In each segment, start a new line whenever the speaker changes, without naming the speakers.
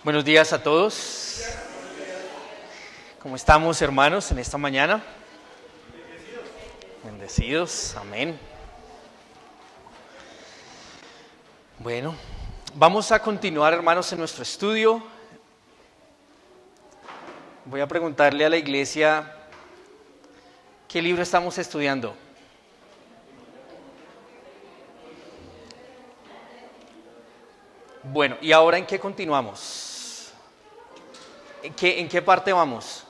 Buenos días a todos. ¿Cómo estamos, hermanos, en esta mañana? Bendecidos, amén. Bueno, vamos a continuar, hermanos, en nuestro estudio. Voy a preguntarle a la iglesia, ¿qué libro estamos estudiando? Bueno, ¿y ahora en qué continuamos? ¿En qué parte vamos?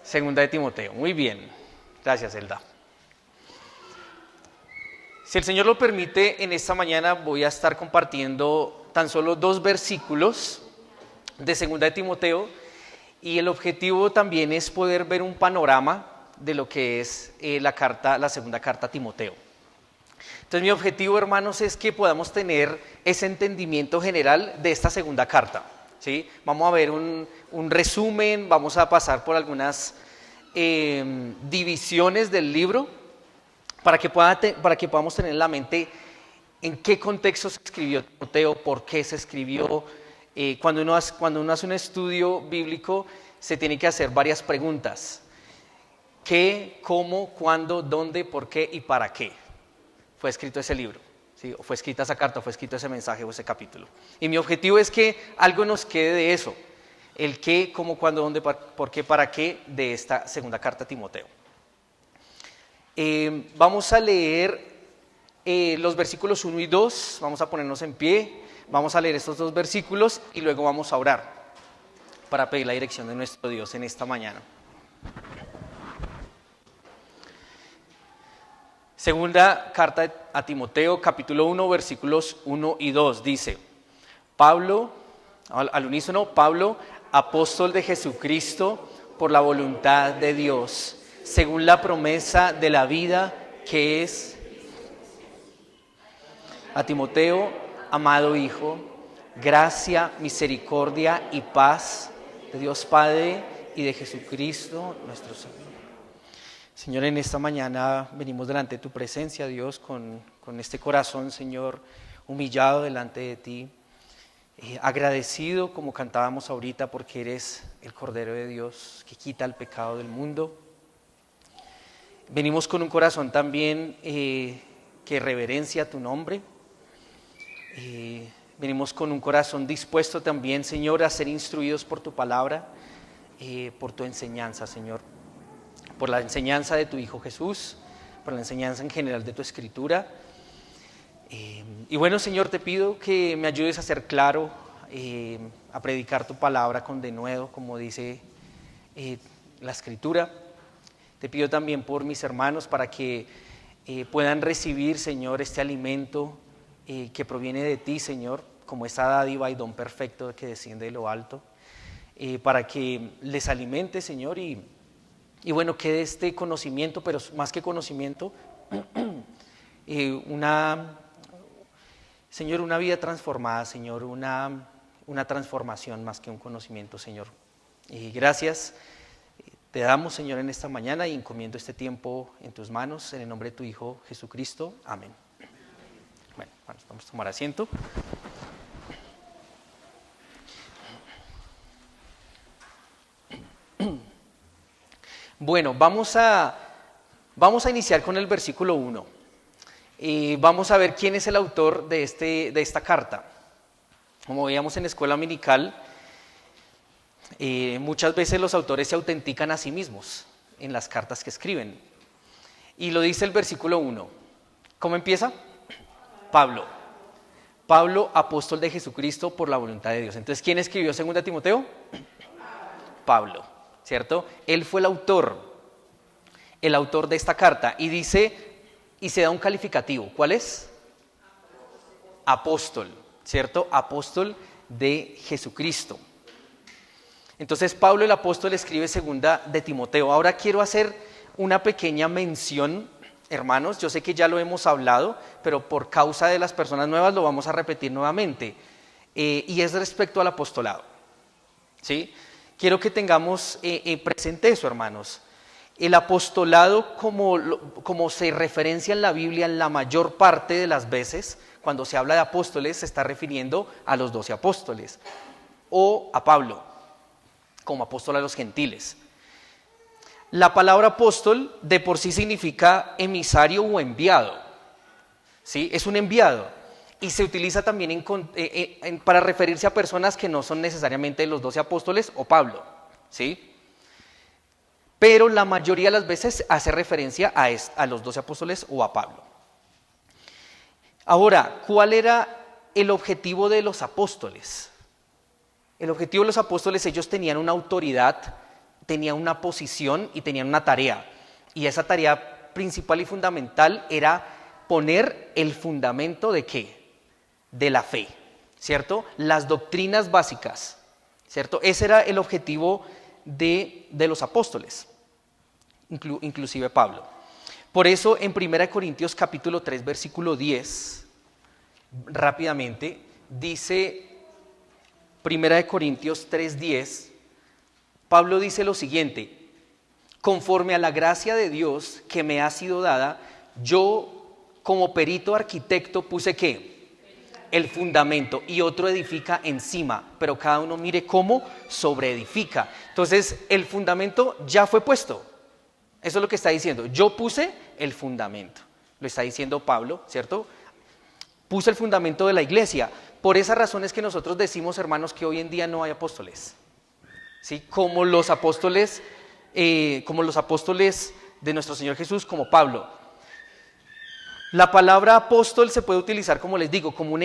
Segunda de Timoteo. Muy bien. Gracias, Elda. Si el Señor lo permite, en esta mañana voy a estar compartiendo tan solo 2 versículos de Segunda de Timoteo, y el objetivo también es poder ver un panorama de lo que es la segunda carta a Timoteo. Entonces mi objetivo, hermanos, es que podamos tener ese entendimiento general de esta segunda carta, ¿sí? Vamos a ver un resumen, vamos a pasar por algunas divisiones del libro para que podamos tener en la mente en qué contexto se escribió Timoteo, por qué se escribió. Cuando uno hace un estudio bíblico, se tiene que hacer varias preguntas: ¿qué, cómo, cuándo, dónde, por qué y para qué fue escrito ese libro? ¿Sí? O fue escrita esa carta, o fue escrito ese mensaje o ese capítulo. Y mi objetivo es que algo nos quede de eso: el qué, cómo, cuándo, dónde, por qué, para qué de esta segunda carta a Timoteo. Vamos a leer los versículos 1 y 2, vamos a ponernos en pie, vamos a leer estos 2 versículos y luego vamos a orar para pedir la dirección de nuestro Dios en esta mañana. Segunda carta a Timoteo, capítulo 1, versículos 1 y 2, dice: Pablo, al unísono, Pablo, apóstol de Jesucristo por la voluntad de Dios, según la promesa de la vida que es a Timoteo, amado hijo, gracia, misericordia y paz de Dios Padre y de Jesucristo nuestro Señor. Señor, en esta mañana venimos delante de tu presencia, Dios, con este corazón, Señor, humillado delante de ti, agradecido, como cantábamos ahorita, porque eres el Cordero de Dios que quita el pecado del mundo. Venimos con un corazón también que reverencia tu nombre. Venimos con un corazón dispuesto también, Señor, a ser instruidos por tu palabra, por tu enseñanza, Señor, por la enseñanza de tu Hijo Jesús, por la enseñanza en general de tu Escritura. Y bueno, Señor, te pido que me ayudes a ser claro, a predicar tu palabra con denuedo, como dice la Escritura. Te pido también por mis hermanos para que puedan recibir, Señor, este alimento que proviene de ti, Señor, como esa dádiva y don perfecto que desciende de lo alto, para que les alimente, Señor, y bueno, quede este conocimiento, pero más que conocimiento, Señor, una vida transformada, Señor, una transformación más que un conocimiento, Señor. Gracias te damos, Señor, en esta mañana, y encomiendo este tiempo en tus manos, en el nombre de tu Hijo Jesucristo. Amén. Bueno, vamos a tomar asiento. Bueno, vamos a iniciar con el versículo 1. Vamos a ver quién es el autor de esta carta. Como veíamos en la escuela dominical, muchas veces los autores se autentican a sí mismos en las cartas que escriben. Y lo dice el versículo 1. ¿Cómo empieza? Pablo, apóstol de Jesucristo por la voluntad de Dios. Entonces, ¿quién escribió 2 Timoteo? Pablo, ¿cierto? Él fue el autor de esta carta, y dice, y se da un calificativo. ¿Cuál es? Apóstol, ¿cierto? Apóstol de Jesucristo. Entonces Pablo el apóstol escribe 2 de Timoteo. Ahora quiero hacer una pequeña mención, hermanos. Yo sé que ya lo hemos hablado, pero por causa de las personas nuevas lo vamos a repetir nuevamente. Y es respecto al apostolado, ¿sí? Quiero que tengamos presente eso, hermanos. El apostolado, como se referencia en la Biblia en la mayor parte de las veces, cuando se habla de apóstoles, se está refiriendo a los 12 apóstoles o a Pablo, como apóstol a los gentiles. La palabra apóstol de por sí significa emisario o enviado, ¿sí? Es un enviado y se utiliza también para referirse a personas que no son necesariamente los 12 apóstoles o Pablo, ¿sí? Pero la mayoría de las veces hace referencia a los 12 apóstoles o a Pablo. Ahora, ¿cuál era el objetivo de los apóstoles? El objetivo de los apóstoles, ellos tenían una autoridad, tenían una posición y tenían una tarea. Y esa tarea principal y fundamental era poner el fundamento ¿de qué? De la fe, ¿cierto? Las doctrinas básicas, ¿cierto? Ese era el objetivo de los apóstoles, inclusive Pablo. Por eso en 1 Corintios capítulo 3, versículo 10, rápidamente, dice 1 Corintios 3, 10, Pablo dice lo siguiente: conforme a la gracia de Dios que me ha sido dada, yo como perito arquitecto puse ¿qué? El fundamento, y otro edifica encima, pero cada uno mire cómo sobreedifica. Entonces el fundamento ya fue puesto, eso es lo que está diciendo, yo puse el fundamento, lo está diciendo Pablo, ¿cierto? Puse el fundamento de la iglesia. Por esa razón es que nosotros decimos, hermanos, que hoy en día no hay apóstoles, ¿sí? Como los apóstoles de nuestro Señor Jesús, como Pablo. La palabra apóstol se puede utilizar, como les digo, como un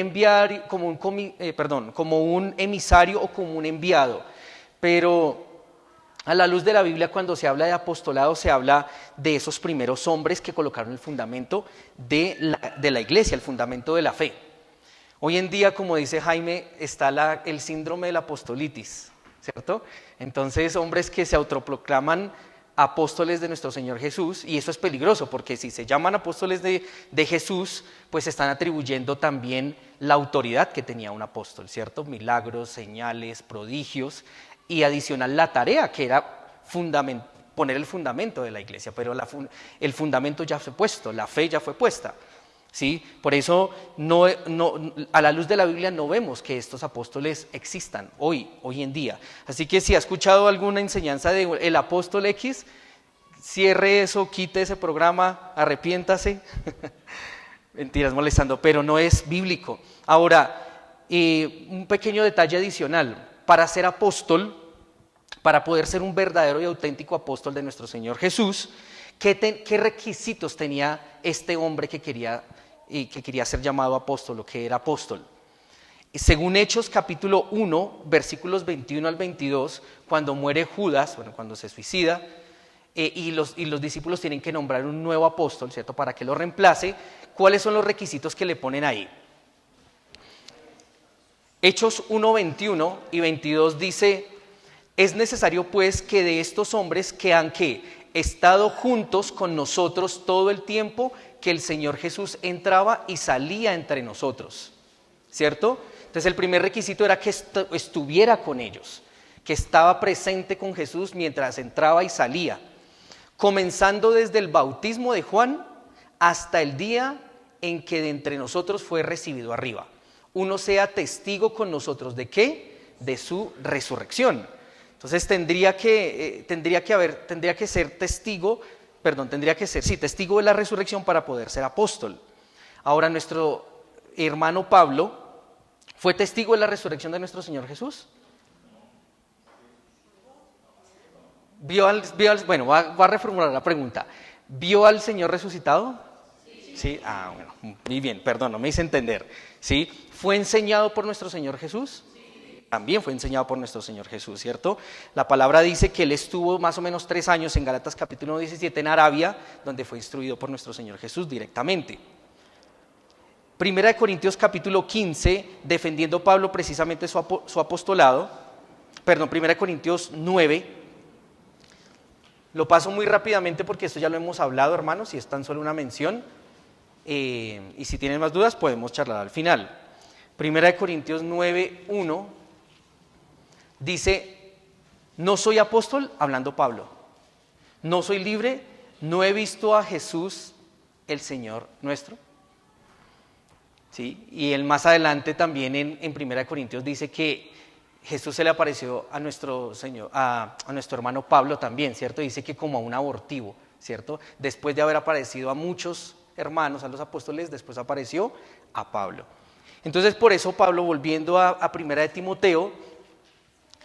emisario o como un enviado. Pero a la luz de la Biblia, cuando se habla de apostolado, se habla de esos primeros hombres que colocaron el fundamento de la iglesia, el fundamento de la fe. Hoy en día, como dice Jaime, está el síndrome de la apostolitis, ¿cierto? Entonces, hombres que se autoproclaman apóstoles de nuestro Señor Jesús, y eso es peligroso porque si se llaman apóstoles de Jesús, pues están atribuyendo también la autoridad que tenía un apóstol, ¿cierto? Milagros, señales, prodigios, y adicional la tarea que era poner el fundamento de la iglesia, pero el fundamento ya fue puesto, la fe ya fue puesta, ¿sí? Por eso a la luz de la Biblia no vemos que estos apóstoles existan hoy en día. Así que si ha escuchado alguna enseñanza del apóstol X, cierre eso, quite ese programa, arrepiéntase. Mentiras, molestando, pero no es bíblico. Ahora, un pequeño detalle adicional: para ser apóstol, para poder ser un verdadero y auténtico apóstol de nuestro Señor Jesús, ¿qué requisitos tenía este hombre que quería ser llamado apóstol o que era apóstol? Según Hechos capítulo 1, versículos 21 al 22, cuando muere Judas, cuando se suicida, y los discípulos tienen que nombrar un nuevo apóstol, ¿cierto?, para que lo reemplace. ¿Cuáles son los requisitos que le ponen ahí? Hechos 1, 21 y 22 dice: es necesario pues que de estos hombres que han estado juntos con nosotros todo el tiempo que el Señor Jesús entraba y salía entre nosotros, ¿cierto? Entonces el primer requisito era que estuviera con ellos, que estaba presente con Jesús mientras entraba y salía, comenzando desde el bautismo de Juan hasta el día en que de entre nosotros fue recibido arriba. Uno sea testigo con nosotros ¿de qué? De su resurrección. Entonces tendría que ser testigo de la resurrección para poder ser apóstol. Ahora, nuestro hermano Pablo fue testigo de la resurrección de nuestro Señor Jesús. Voy a reformular la pregunta. ¿Vio al Señor resucitado? Sí. Bueno, muy bien, perdón, no me hice entender. ¿Sí? ¿Fue enseñado por nuestro Señor Jesús? También fue enseñado por nuestro Señor Jesús, ¿cierto? La palabra dice que él estuvo más o menos 3 años en Gálatas capítulo 17 en Arabia, donde fue instruido por nuestro Señor Jesús directamente. 1 Corintios capítulo 15, defendiendo Pablo precisamente su apostolado. 1 Corintios 9. Lo paso muy rápidamente porque esto ya lo hemos hablado, hermanos, y es tan solo una mención. Y si tienen más dudas podemos charlar al final. 1 Corintios 9, 1. Dice: no soy apóstol, hablando Pablo, ¿No soy libre? ¿No he visto a Jesús, el Señor nuestro? ¿Sí? Y él más adelante también en 1 Corintios dice que Jesús se le apareció a nuestro Señor, a nuestro hermano Pablo también, ¿cierto? Dice que como a un abortivo, ¿cierto? Después de haber aparecido a muchos hermanos, a los apóstoles, después apareció a Pablo. Entonces por eso Pablo, volviendo a 1 de Timoteo,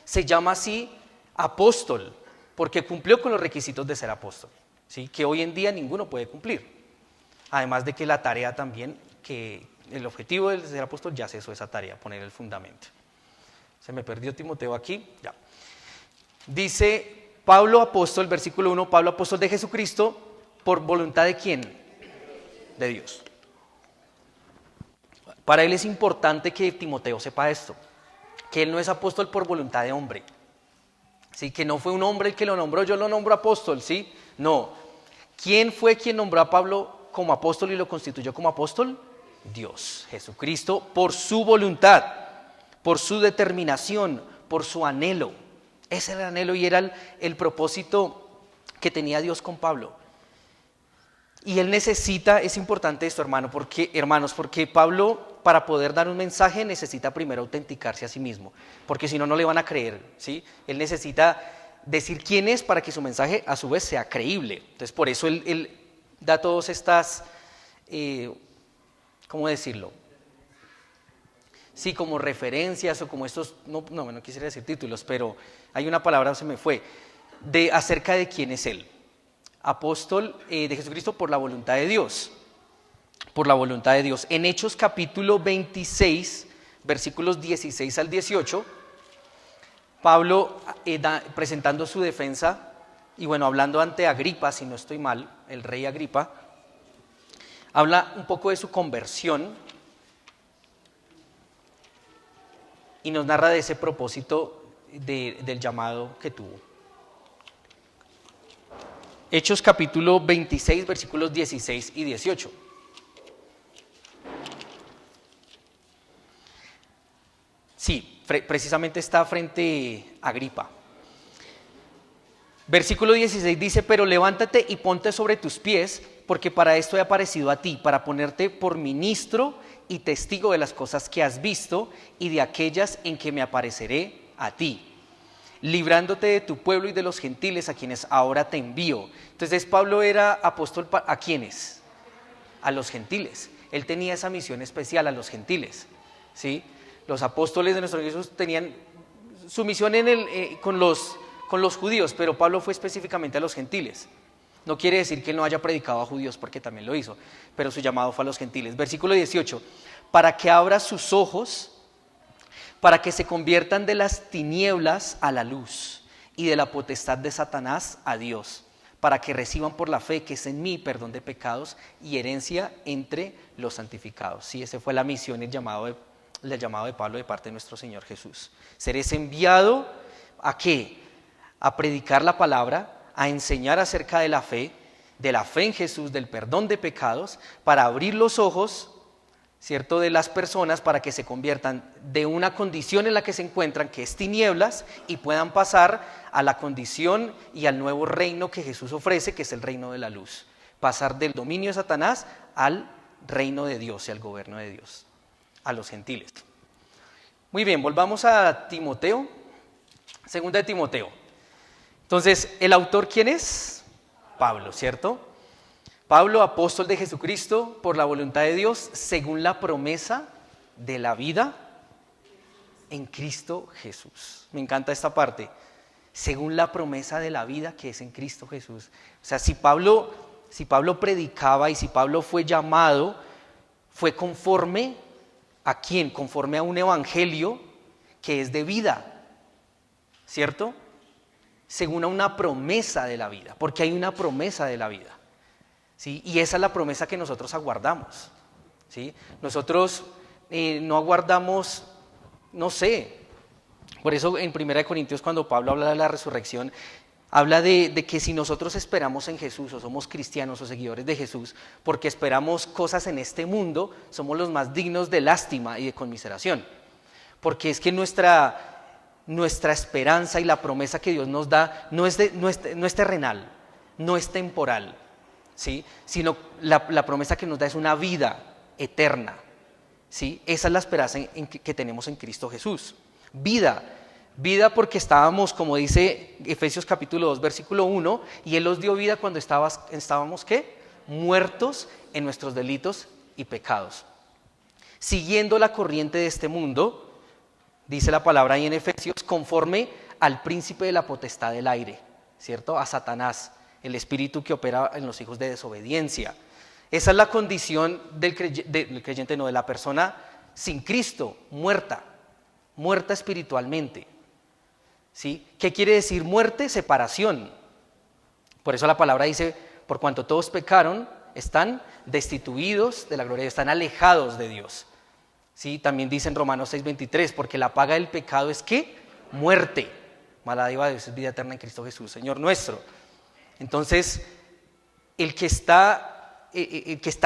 se llama así apóstol, porque cumplió con los requisitos de ser apóstol, ¿sí? Que hoy en día ninguno puede cumplir. Además de que la tarea también, que el objetivo de ser apóstol ya es eso, esa tarea, poner el fundamento. Se me perdió Timoteo aquí, ya. Dice Pablo apóstol, versículo 1, Pablo apóstol de Jesucristo, ¿por voluntad de quién? De Dios. Para él es importante que Timoteo sepa esto, que él no es apóstol por voluntad de hombre, ¿sí? Que no fue un hombre el que lo nombró, yo lo nombro apóstol, ¿sí? No. ¿Quién fue quien nombró a Pablo como apóstol y lo constituyó como apóstol? Dios, Jesucristo, por su voluntad, por su determinación, por su anhelo. Ese era el anhelo y era el propósito que tenía Dios con Pablo. Y él necesita, es importante esto, hermanos, porque Pablo, para poder dar un mensaje, necesita primero autenticarse a sí mismo, porque si no, no le van a creer, ¿sí? Él necesita decir quién es para que su mensaje a su vez sea creíble. Entonces por eso él da todas estas, ¿cómo decirlo? Sí, como referencias o como estos, no quisiera decir títulos, pero hay una palabra, se me fue, acerca de quién es él. Apóstol de Jesucristo por la voluntad de Dios, por la voluntad de Dios. En Hechos capítulo 26, versículos 16 al 18, Pablo presentando su defensa y bueno, hablando ante Agripa, si no estoy mal, el rey Agripa, habla un poco de su conversión y nos narra de ese propósito del llamado que tuvo. Hechos capítulo 26, versículos 16 y 18. Sí, precisamente está frente a Agripa. Versículo 16 dice, pero levántate y ponte sobre tus pies, porque para esto he aparecido a ti, para ponerte por ministro y testigo de las cosas que has visto y de aquellas en que me apareceré a ti, librándote de tu pueblo y de los gentiles a quienes ahora te envío. Entonces Pablo era apóstol ¿a quiénes? A los gentiles. Él tenía esa misión especial a los gentiles, ¿sí? Los apóstoles de nuestro Jesús tenían su misión con los judíos, pero Pablo fue específicamente a los gentiles. No quiere decir que él no haya predicado a judíos, porque también lo hizo, pero su llamado fue a los gentiles. Versículo 18, para que abra sus ojos, para que se conviertan de las tinieblas a la luz y de la potestad de Satanás a Dios, para que reciban por la fe que es en mí perdón de pecados y herencia entre los santificados. Sí, esa fue la misión, el llamado de Pablo de parte de nuestro Señor Jesús. Seres enviado ¿a qué? A predicar la palabra, a enseñar acerca de la fe en Jesús, del perdón de pecados, para abrir los ojos, ¿cierto?, de las personas para que se conviertan de una condición en la que se encuentran, que es tinieblas, y puedan pasar a la condición y al nuevo reino que Jesús ofrece, que es el reino de la luz. Pasar del dominio de Satanás al reino de Dios y al gobierno de Dios, a los gentiles. Muy bien, volvamos a Timoteo, segunda de Timoteo. Entonces, ¿el autor quién es? Pablo, ¿cierto? Pablo, apóstol de Jesucristo, por la voluntad de Dios, según la promesa de la vida en Cristo Jesús. Me encanta esta parte. Según la promesa de la vida que es en Cristo Jesús. O sea, si Pablo predicaba y si Pablo fue llamado, fue conforme ¿a quién? Conforme a un evangelio que es de vida, ¿cierto? Según a una promesa de la vida, porque hay una promesa de la vida, ¿sí? Y esa es la promesa que nosotros aguardamos, ¿sí? Nosotros no aguardamos, no sé, por eso en 1 Corintios cuando Pablo habla de la resurrección, habla de que si nosotros esperamos en Jesús o somos cristianos o seguidores de Jesús, porque esperamos cosas en este mundo, somos los más dignos de lástima y de conmiseración, porque es que nuestra esperanza y la promesa que Dios nos da no es terrenal, no es temporal, ¿sí? Sino la promesa que nos da es una vida eterna, ¿sí? Esa es la esperanza que tenemos en Cristo Jesús. Vida porque estábamos, como dice Efesios capítulo 2, versículo 1, y Él nos dio vida cuando estábamos, ¿qué? Muertos en nuestros delitos y pecados. Siguiendo la corriente de este mundo, dice la palabra ahí en Efesios, conforme al príncipe de la potestad del aire, ¿cierto? A Satanás, el espíritu que opera en los hijos de desobediencia. Esa es la condición del creyente, no, de la persona sin Cristo, muerta espiritualmente. ¿Sí? ¿Qué quiere decir muerte? Separación. Por eso la palabra dice, por cuanto todos pecaron, están destituidos de la gloria de Dios, están alejados de Dios. ¿Sí? También dice en Romanos 6:23, porque la paga del pecado es ¿qué? Muerte. Mala dádiva de Dios es vida eterna en Cristo Jesús, Señor nuestro. Entonces, el que está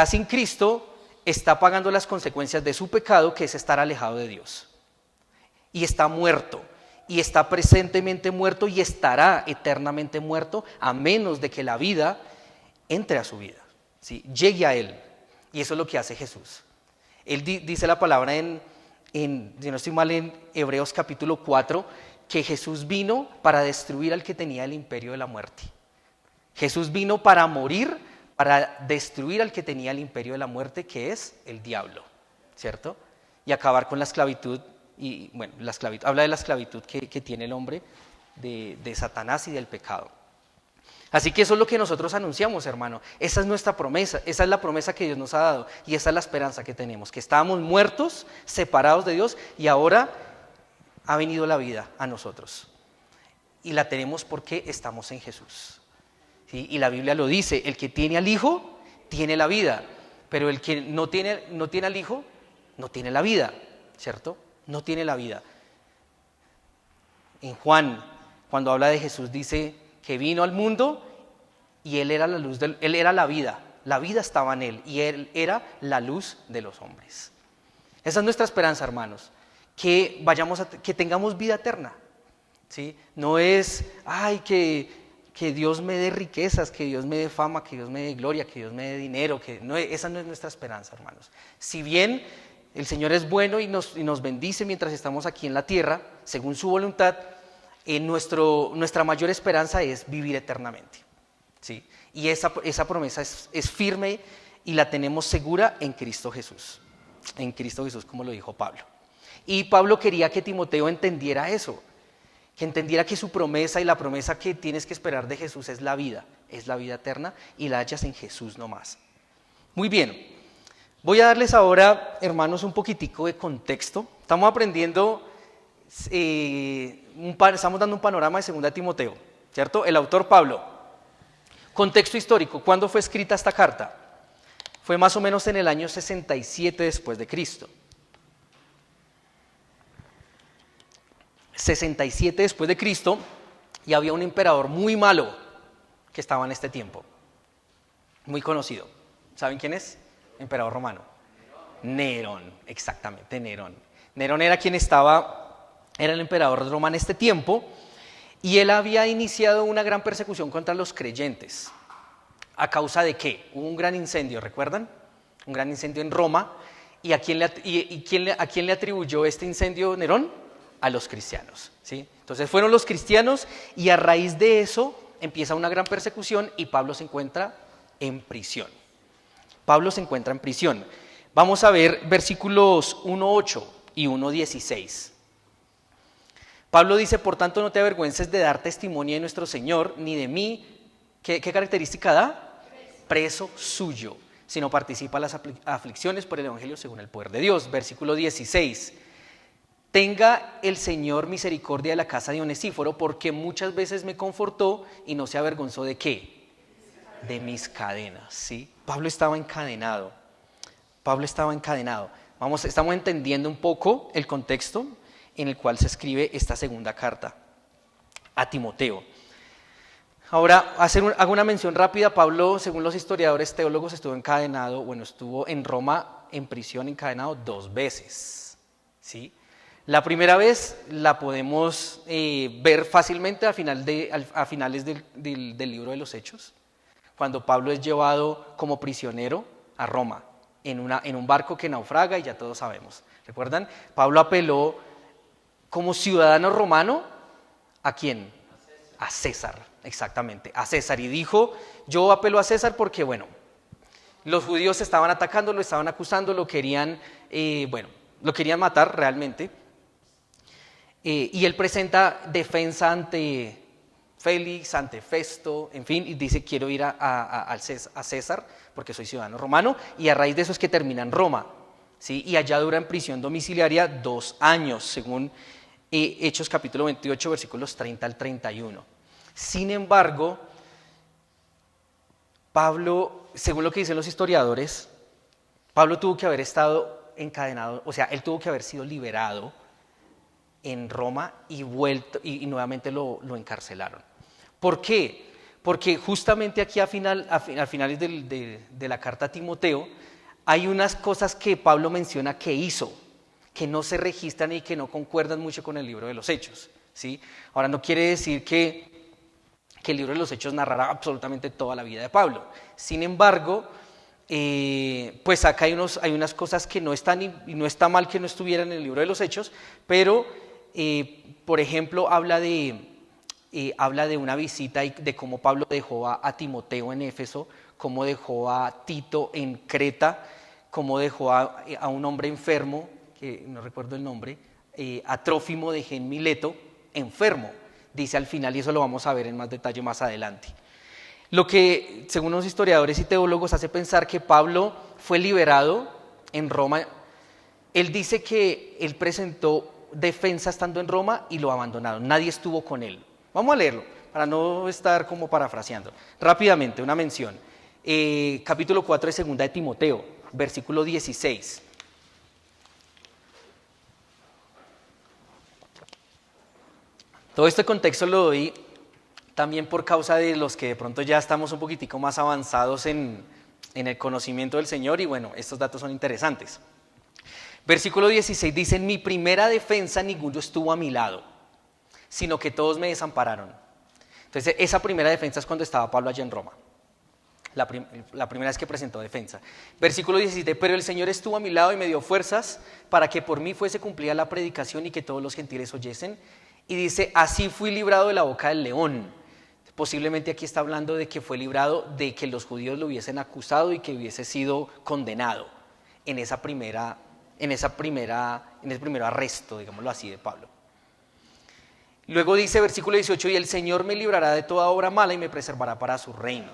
sin Cristo está pagando las consecuencias de su pecado, que es estar alejado de Dios. Y está muerto. Y está presentemente muerto y estará eternamente muerto a menos de que la vida entre a su vida, ¿sí? Llegue a Él. Y eso es lo que hace Jesús. Él dice la palabra si no estoy mal, en Hebreos capítulo 4, que Jesús vino para destruir al que tenía el imperio de la muerte. Jesús vino para morir, para destruir al que tenía el imperio de la muerte, que es el diablo, ¿cierto? Y acabar con la esclavitud. Y bueno, habla de la esclavitud que tiene el hombre de Satanás y del pecado. Así que eso es lo que nosotros anunciamos, hermano. Esa es nuestra promesa, esa es la promesa que Dios nos ha dado y esa es la esperanza que tenemos, que estábamos muertos, separados de Dios y ahora ha venido la vida a nosotros. Y la tenemos porque estamos en Jesús. ¿Sí? Y la Biblia lo dice, el que tiene al Hijo tiene la vida, pero el que no tiene al Hijo no tiene la vida, ¿cierto? No tiene la vida. En Juan, cuando habla de Jesús, dice que vino al mundo y Él era la luz, Él era la vida estaba en Él y Él era la luz de los hombres. Esa es nuestra esperanza, hermanos, que tengamos vida eterna, ¿sí? No es, que Dios me dé riquezas, que Dios me dé fama, que Dios me dé gloria, que Dios me dé dinero, esa no es nuestra esperanza, hermanos. Si bien el Señor es bueno y nos bendice mientras estamos aquí en la tierra, según su voluntad, nuestra mayor esperanza es vivir eternamente, ¿sí? Y esa promesa es firme y la tenemos segura en Cristo Jesús, como lo dijo Pablo. Y Pablo quería que Timoteo entendiera eso, que entendiera que su promesa y la promesa que tienes que esperar de Jesús es la vida eterna y la hallas en Jesús nomás. Muy bien. Voy a darles ahora, hermanos, un poquitico de contexto. Estamos aprendiendo, estamos dando un panorama de 2 Timoteo, ¿cierto? El autor Pablo. Contexto histórico, ¿cuándo fue escrita esta carta? Fue más o menos en el año 67 después de Cristo. 67 después de Cristo, y había un emperador muy malo que estaba en este tiempo, muy conocido. ¿Saben quién es? Emperador romano. Nerón, exactamente, Nerón. Nerón era era el emperador de Roma en este tiempo, y él había iniciado una gran persecución contra los creyentes. ¿A causa de qué? Hubo un gran incendio, ¿recuerdan? Un gran incendio en Roma, ¿y a quién le atribuyó este incendio Nerón? A los cristianos, ¿sí? Entonces fueron los cristianos, y a raíz de eso empieza una gran persecución, y Pablo se encuentra en prisión. Vamos a ver versículos 1:8 y 1:16. Pablo dice, por tanto no te avergüences de dar testimonio de nuestro Señor, ni de mí. ¿Qué característica da? Preso suyo, sino participa en las aflicciones por el Evangelio según el poder de Dios. Versículo 16. Tenga el Señor misericordia de la casa de Onesíforo, porque muchas veces me confortó y no se avergonzó ¿de qué? De mis cadenas, ¿sí? Pablo estaba encadenado. Estamos entendiendo un poco el contexto en el cual se escribe esta segunda carta a Timoteo. Ahora, hago una mención rápida. Pablo, según los historiadores teólogos, estuvo en Roma en prisión encadenado 2 veces, ¿sí? La primera vez la podemos ver fácilmente a finales del libro de los Hechos, cuando Pablo es llevado como prisionero a Roma, en un barco que naufraga y ya todos sabemos. ¿Recuerdan? Pablo apeló como ciudadano romano, ¿a quién? A César, exactamente, a César. Y dijo, yo apelo a César porque, bueno, los judíos estaban atacando, lo estaban acusando, lo querían matar realmente. Y él presenta defensa ante Félix, ante Festo, en fin, y dice, quiero ir a César porque soy ciudadano romano, y a raíz de eso es que termina en Roma, ¿sí? Y allá dura en prisión domiciliaria 2 años, según Hechos capítulo 28, versículos 30 al 31. Sin embargo, Pablo, según lo que dicen los historiadores, Pablo tuvo que haber estado encadenado, o sea, él tuvo que haber sido liberado en Roma y vuelto, y nuevamente lo encarcelaron. ¿Por qué? Porque justamente aquí a finales de la carta a Timoteo hay unas cosas que Pablo menciona que hizo, que no se registran y que no concuerdan mucho con el libro de los Hechos, ¿sí? Ahora, no quiere decir que el libro de los Hechos narrará absolutamente toda la vida de Pablo. Sin embargo, pues acá hay unas cosas que no están, y no está mal que no estuvieran en el libro de los Hechos, pero, por ejemplo, habla de una visita y de cómo Pablo dejó a Timoteo en Éfeso, cómo dejó a Tito en Creta, cómo dejó a un hombre enfermo, que no recuerdo el nombre, a Trófimo dejé en Mileto, enfermo, dice al final, y eso lo vamos a ver en más detalle más adelante. Lo que, según los historiadores y teólogos, hace pensar que Pablo fue liberado en Roma. Él dice que él presentó defensa estando en Roma y lo abandonaron, nadie estuvo con él. Vamos a leerlo, para no estar como parafraseando. Rápidamente, una mención. Capítulo 4 de Segunda de Timoteo, versículo 16. Todo este contexto lo doy también por causa de los que de pronto ya estamos un poquitico más avanzados en el conocimiento del Señor, y bueno, estos datos son interesantes. Versículo 16 dice, en mi primera defensa ninguno estuvo a mi lado, sino que todos me desampararon. Entonces, esa primera defensa es cuando estaba Pablo allá en Roma. La primera vez que presentó defensa. Versículo 17, pero el Señor estuvo a mi lado y me dio fuerzas para que por mí fuese cumplida la predicación y que todos los gentiles oyesen. Y dice, así fui librado de la boca del león. Posiblemente aquí está hablando de que fue librado de que los judíos lo hubiesen acusado y que hubiese sido condenado en ese primer arresto, digámoslo así, de Pablo. Luego dice, versículo 18, y el Señor me librará de toda obra mala y me preservará para su reino.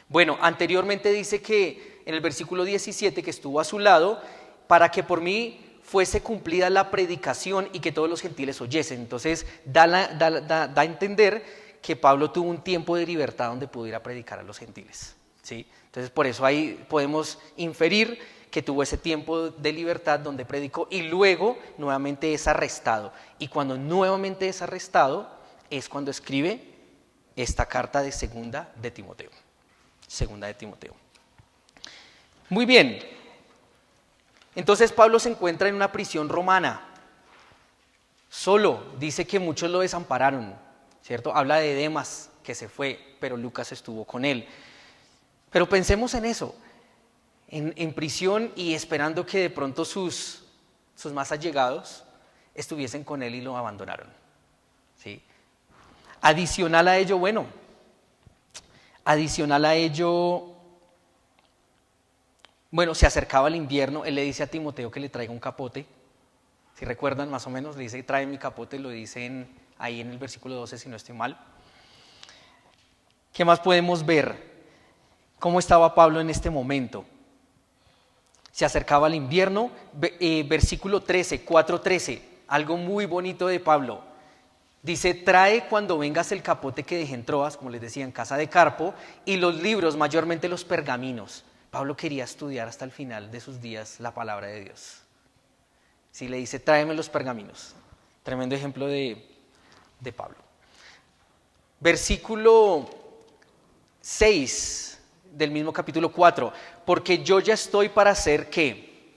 Bueno, anteriormente dice que en el versículo 17 que estuvo a su lado, para que por mí fuese cumplida la predicación y que todos los gentiles oyesen. Entonces da a entender que Pablo tuvo un tiempo de libertad donde pudiera predicar a los gentiles, ¿sí? Entonces por eso ahí podemos inferir que tuvo ese tiempo de libertad donde predicó y luego nuevamente es arrestado. Y cuando nuevamente es arrestado es cuando escribe esta carta de Segunda de Timoteo. Segunda de Timoteo. Muy bien. Entonces Pablo se encuentra en una prisión romana. Solo, dice que muchos lo desampararon, ¿cierto? Habla de Demas que se fue, pero Lucas estuvo con él. Pero pensemos en eso. En prisión y esperando que de pronto sus más allegados estuviesen con él y lo abandonaron, ¿sí? Adicional a ello, se acercaba el invierno, él le dice a Timoteo que le traiga un capote, si recuerdan más o menos, le dice, trae mi capote, lo dice ahí en el versículo 12, si no estoy mal. ¿Qué más podemos ver? ¿Cómo estaba Pablo en este momento? Se acercaba el invierno, versículo 13, 4:13, algo muy bonito de Pablo. Dice, trae cuando vengas el capote que dejé en Troas, como les decía, en casa de Carpo, y los libros, mayormente los pergaminos. Pablo quería estudiar hasta el final de sus días la palabra de Dios. Sí, le dice, tráeme los pergaminos. Tremendo ejemplo de Pablo. Versículo 6 del mismo capítulo 4. Porque yo ya estoy para ser, ¿qué?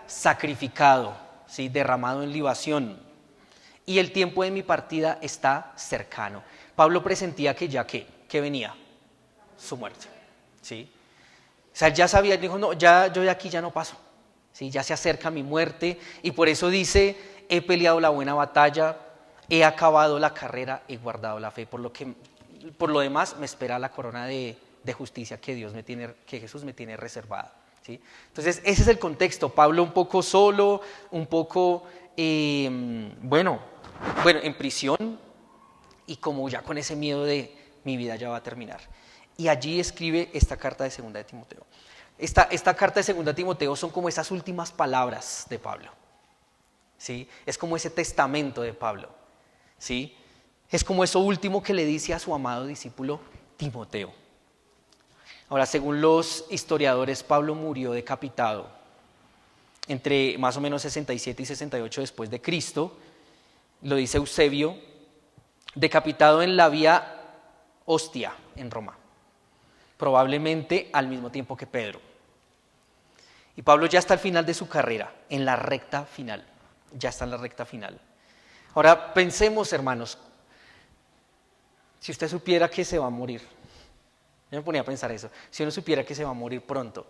Sacrificado, ¿sí? Derramado en libación. Y el tiempo de mi partida está cercano. Pablo presentía que ¿qué venía? Su muerte, ¿sí? O sea, él ya sabía, él dijo, no, ya, yo de aquí ya no paso, ¿sí? Ya se acerca mi muerte, y por eso dice, he peleado la buena batalla, he acabado la carrera, he guardado la fe, por lo demás me espera la corona de justicia que Jesús me tiene reservada, ¿sí? Entonces, ese es el contexto. Pablo un poco solo, un poco, bueno, en prisión, y como ya con ese miedo de mi vida ya va a terminar. Y allí escribe esta carta de Segunda de Timoteo. Esta carta de Segunda de Timoteo son como esas últimas palabras de Pablo, ¿sí? Es como ese testamento de Pablo, ¿sí? Es como eso último que le dice a su amado discípulo Timoteo. Ahora, según los historiadores, Pablo murió decapitado entre más o menos 67 y 68 después de Cristo, lo dice Eusebio, decapitado en la vía Ostia, en Roma, probablemente al mismo tiempo que Pedro. Y Pablo ya está al final de su carrera, en la recta final, ya está en la recta final. Ahora pensemos, hermanos, si usted supiera que se va a morir, yo me ponía a pensar eso, si uno supiera que se va a morir pronto,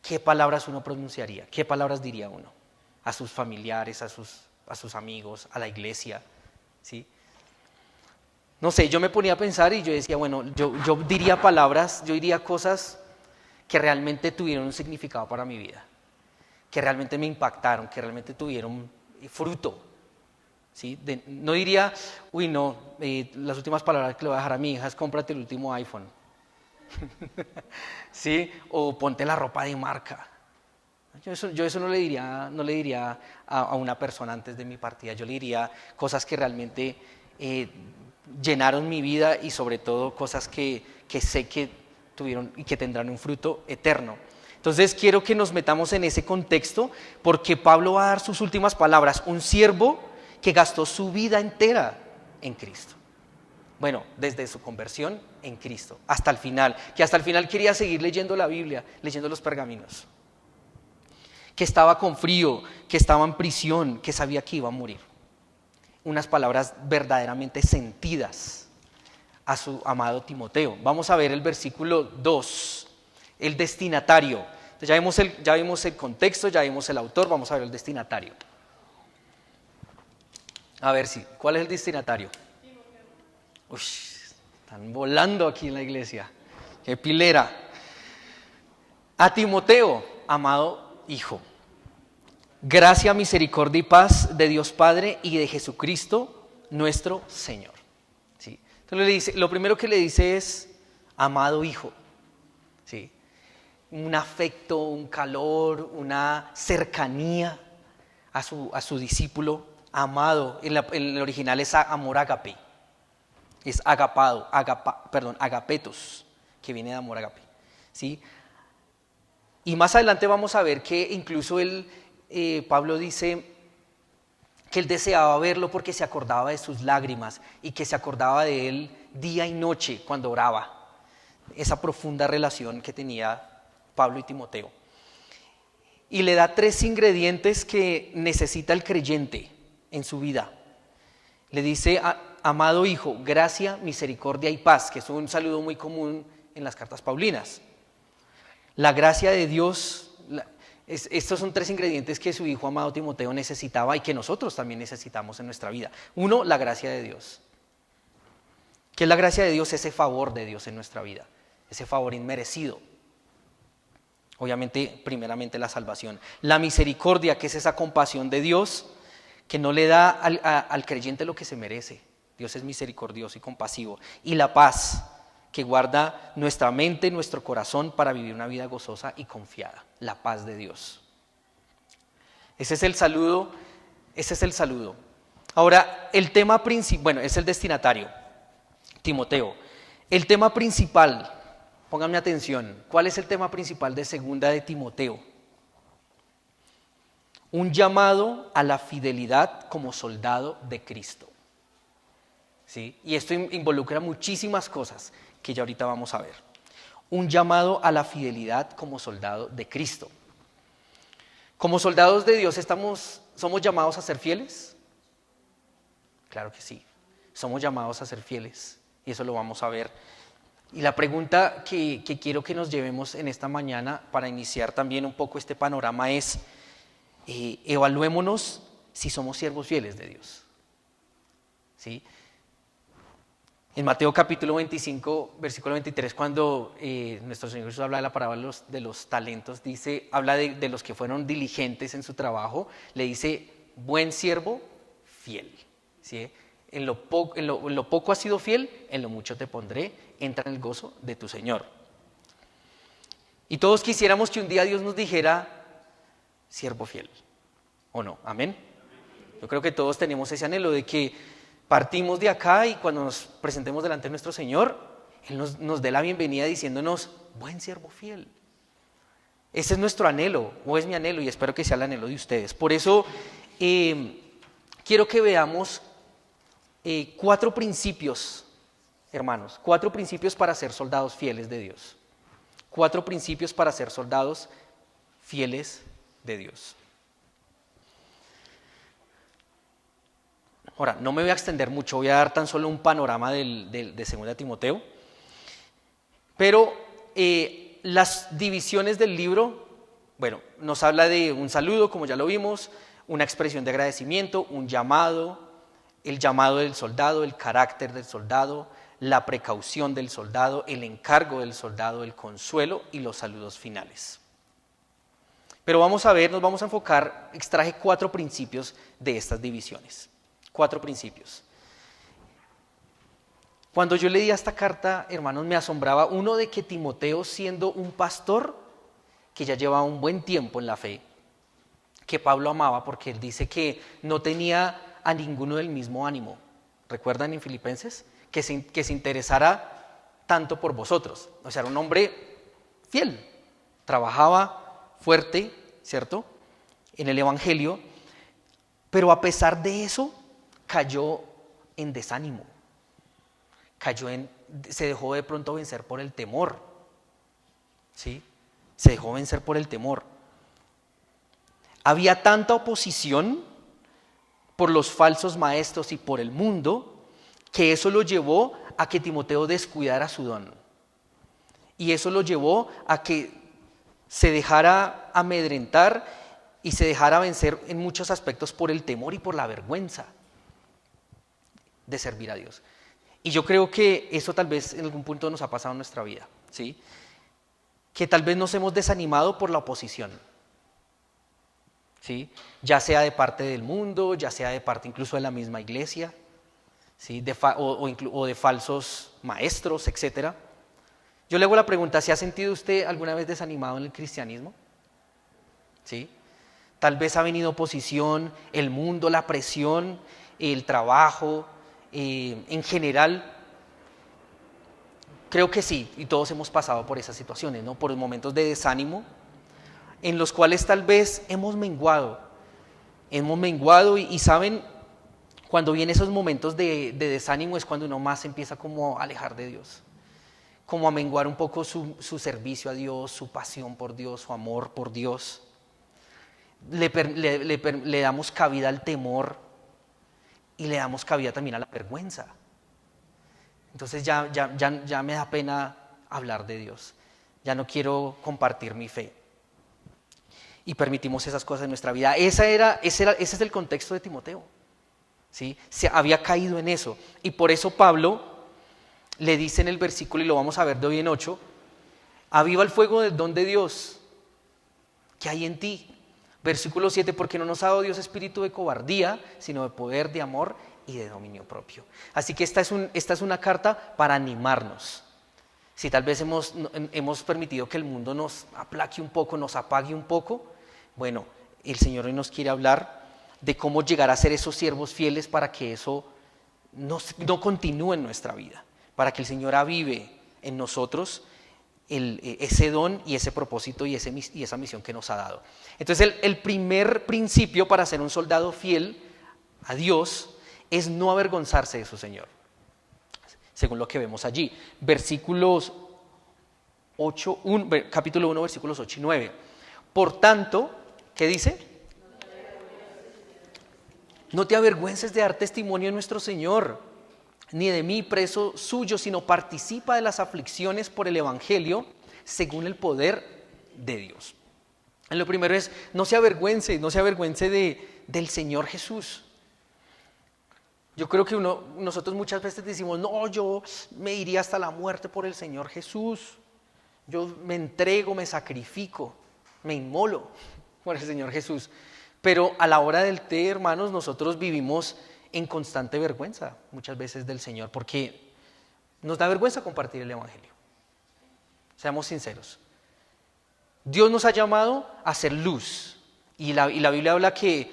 ¿qué palabras uno pronunciaría? ¿Qué palabras diría uno? A sus familiares, a sus amigos, a la iglesia, ¿sí? No sé, yo me ponía a pensar y yo decía, bueno, yo diría palabras, yo diría cosas que realmente tuvieron un significado para mi vida, que realmente me impactaron, que realmente tuvieron fruto, ¿sí? No diría, uy, no, las últimas palabras que le voy a dejar a mi hija es cómprate el último iPhone, ¿sí? O ponte la ropa de marca. Yo eso no le diría a una persona antes de mi partida, yo le diría cosas que realmente llenaron mi vida y sobre todo cosas que sé que tuvieron y que tendrán un fruto eterno. Entonces quiero que nos metamos en ese contexto porque Pablo va a dar sus últimas palabras, un siervo que gastó su vida entera en Cristo. Bueno, desde su conversión en Cristo hasta el final, que hasta el final quería seguir leyendo la Biblia, leyendo los pergaminos, que estaba con frío, que estaba en prisión, que sabía que iba a morir. Unas palabras verdaderamente sentidas a su amado Timoteo. Vamos a ver el versículo 2, el destinatario. Entonces ya vimos el contexto, ya vimos el autor, vamos a ver el destinatario. A ver si, ¿cuál es el destinatario? Uy, están volando aquí en la iglesia. ¡Qué pilera! A Timoteo, amado hijo. Gracia, misericordia y paz de Dios Padre y de Jesucristo, nuestro Señor. ¿Sí? Entonces lo primero que le dice es, amado hijo. ¿Sí? Un afecto, un calor, una cercanía a su discípulo amado. En el original es amor agape. Es agapado, agapetos, que viene de amor agape. ¿Sí? Y más adelante vamos a ver que incluso Pablo dice que él deseaba verlo porque se acordaba de sus lágrimas y que se acordaba de él día y noche cuando oraba. Esa profunda relación que tenía Pablo y Timoteo. Y le da 3 ingredientes que necesita el creyente en su vida. Le dice, amado hijo, gracia, misericordia y paz, que es un saludo muy común en las cartas paulinas. La gracia de Dios, estos son 3 ingredientes que su hijo amado Timoteo necesitaba y que nosotros también necesitamos en nuestra vida. 1, la gracia de Dios. ¿Qué es la gracia de Dios? Ese favor de Dios en nuestra vida, ese favor inmerecido. Obviamente, primeramente la salvación. La misericordia, que es esa compasión de Dios que no le da al creyente lo que se merece. Dios es misericordioso y compasivo. Y la paz, que guarda nuestra mente, nuestro corazón para vivir una vida gozosa y confiada. La paz de Dios. Ese es el saludo. Ahora, el tema principal, bueno, es el destinatario, Timoteo. El tema principal, pónganme atención, ¿cuál es el tema principal de Segunda de Timoteo? Un llamado a la fidelidad como soldado de Cristo. ¿Sí? Y esto involucra muchísimas cosas que ya ahorita vamos a ver. Un llamado a la fidelidad como soldado de Cristo. Como soldados de Dios, ¿somos llamados a ser fieles? Claro que sí, somos llamados a ser fieles y eso lo vamos a ver Y la pregunta que quiero que nos llevemos en esta mañana para iniciar también un poco este panorama es, evaluémonos si somos siervos fieles de Dios. ¿Sí? En Mateo capítulo 25, versículo 23, cuando nuestro Señor Jesús habla de la parábola de los talentos, habla de los que fueron diligentes en su trabajo, le dice, buen siervo, fiel. ¿Sí? En lo poco has sido fiel, en lo mucho te pondré, entra en el gozo de tu Señor. Y todos quisiéramos que un día Dios nos dijera, siervo fiel, ¿o no? ¿Amén? Yo creo que todos tenemos ese anhelo de que partimos de acá y cuando nos presentemos delante de nuestro Señor, Él nos dé la bienvenida diciéndonos, buen siervo fiel. Ese es nuestro anhelo, o es mi anhelo, y espero que sea el anhelo de ustedes. Por eso quiero que veamos 4 principios, hermanos, 4 principios para ser soldados fieles de Dios. 4 principios para ser soldados fieles de Dios. Ahora, no me voy a extender mucho, voy a dar tan solo un panorama de 2 Timoteo, pero las divisiones del libro, bueno, nos habla de un saludo, como ya lo vimos, una expresión de agradecimiento, un llamado, el llamado del soldado, el carácter del soldado, la precaución del soldado, el encargo del soldado, el consuelo y los saludos finales. Pero vamos a ver, nos vamos a enfocar, extraje 4 principios de estas divisiones. 4 principios. Cuando yo leía esta carta, hermanos, me asombraba uno de que Timoteo, siendo un pastor que ya llevaba un buen tiempo en la fe, que Pablo amaba porque él dice que no tenía a ninguno del mismo ánimo. ¿Recuerdan en Filipenses? Que se interesara tanto por vosotros. O sea, era un hombre fiel, trabajaba fuerte, ¿cierto?, en el Evangelio, pero a pesar de eso, cayó en desánimo, se dejó de pronto vencer por el temor, ¿sí? Se dejó vencer por el temor. Había tanta oposición por los falsos maestros y por el mundo, que eso lo llevó a que Timoteo descuidara su don. Y eso lo llevó a que se dejara amedrentar y se dejara vencer en muchos aspectos por el temor y por la vergüenza de servir a Dios. Y yo creo que eso tal vez en algún punto nos ha pasado en nuestra vida, ¿sí? Que tal vez nos hemos desanimado por la oposición, ¿sí? Ya sea de parte del mundo, ya sea de parte incluso de la misma iglesia, ¿sí? O de falsos maestros, etc. Yo le hago la pregunta, ¿se ha sentido usted alguna vez desanimado en el cristianismo? ¿Sí? Tal vez ha venido oposición, el mundo, la presión, el trabajo, en general. Creo que sí, y todos hemos pasado por esas situaciones, ¿no? Por momentos de desánimo, en los cuales tal vez hemos menguado y saben, cuando vienen esos momentos de desánimo es cuando uno más empieza como a alejar de Dios, como a menguar un poco su servicio a Dios, su pasión por Dios, su amor por Dios. Le damos cabida al temor y le damos cabida también a la vergüenza. Entonces ya me da pena hablar de Dios, ya no quiero compartir mi fe. Y permitimos esas cosas en nuestra vida. Ese es el contexto de Timoteo, ¿sí? Se había caído en eso. Y por eso Pablo le dice en el versículo, y lo vamos a ver de hoy en 8, aviva el fuego del don de Dios que hay en ti. Versículo 7, porque no nos ha dado Dios espíritu de cobardía, sino de poder, de amor y de dominio propio. Así que esta es una carta para animarnos. Si tal vez hemos permitido que el mundo nos aplaque un poco, nos apague un poco, bueno, el Señor hoy nos quiere hablar de cómo llegar a ser esos siervos fieles para que eso no continúe en nuestra vida, para que el Señor avive en nosotros ese don y ese propósito y esa misión que nos ha dado. Entonces el primer principio para ser un soldado fiel a Dios es no avergonzarse de su Señor, según lo que vemos allí. Capítulo 1, versículos 8 y 9. Por tanto, ¿qué dice? No te avergüences de dar testimonio de nuestro Señor, ni de mí preso suyo, sino participa de las aflicciones por el evangelio según el poder de Dios. Lo primero es, no se avergüence del Señor Jesús. Yo creo que nosotros muchas veces decimos, no, yo me iría hasta la muerte por el Señor Jesús. Yo me entrego, me sacrifico, me inmolo por el Señor Jesús. Pero a la hora del té, hermanos, nosotros vivimos en constante vergüenza muchas veces del Señor, porque nos da vergüenza compartir el evangelio. Seamos sinceros. Dios nos ha llamado a ser luz, y la Biblia habla que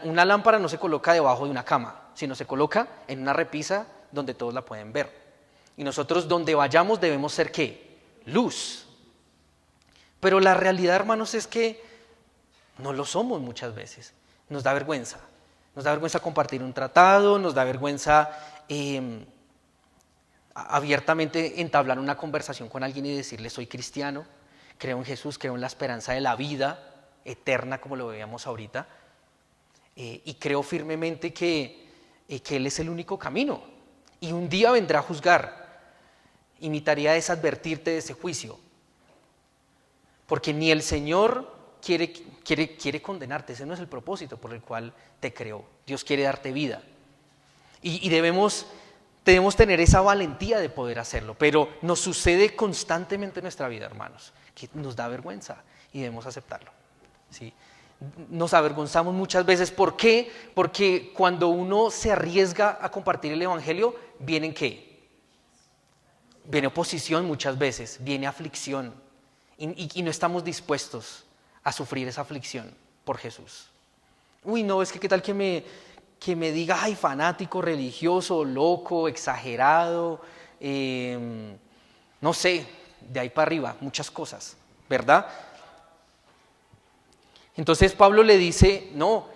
una lámpara no se coloca debajo de una cama, sino se coloca en una repisa donde todos la pueden ver. Y nosotros donde vayamos debemos ser ¿qué? Luz. Pero la realidad, hermanos, es que no lo somos muchas veces. Nos da vergüenza. Nos da vergüenza compartir un tratado, nos da vergüenza abiertamente entablar una conversación con alguien y decirle soy cristiano, creo en Jesús, creo en la esperanza de la vida eterna como lo veíamos ahorita, y creo firmemente que Él es el único camino y un día vendrá a juzgar, y mi tarea es advertirte de ese juicio, porque ni el Señor quiere condenarte. Ese no es el propósito por el cual te creó. Dios quiere darte vida. Y debemos tener esa valentía de poder hacerlo. Pero nos sucede constantemente en nuestra vida, hermanos, que nos da vergüenza y debemos aceptarlo. ¿Sí? Nos avergonzamos muchas veces. ¿Por qué? Porque cuando uno se arriesga a compartir el evangelio, ¿vienen qué? Viene oposición muchas veces, viene aflicción. Y no estamos dispuestos a sufrir esa aflicción por Jesús. Uy, no, es que qué tal que me diga, ay, fanático, religioso, loco, exagerado, no sé, de ahí para arriba, muchas cosas, ¿verdad? Entonces Pablo le dice, no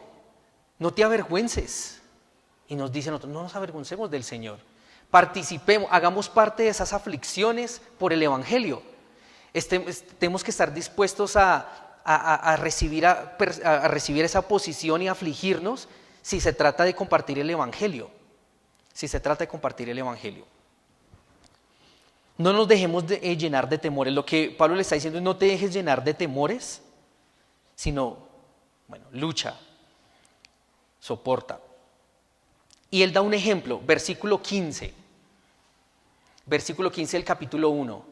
te avergüences. Y nos dice nosotros, no nos avergoncemos del Señor. Participemos, hagamos parte de esas aflicciones por el evangelio. Tenemos que estar dispuestos a recibir esa posición y afligirnos si se trata de compartir el evangelio. No nos dejemos llenar de temores. Lo que Pablo le está diciendo es no te dejes llenar de temores, sino, lucha, soporta. Y él da un ejemplo, versículo 15 del capítulo 1.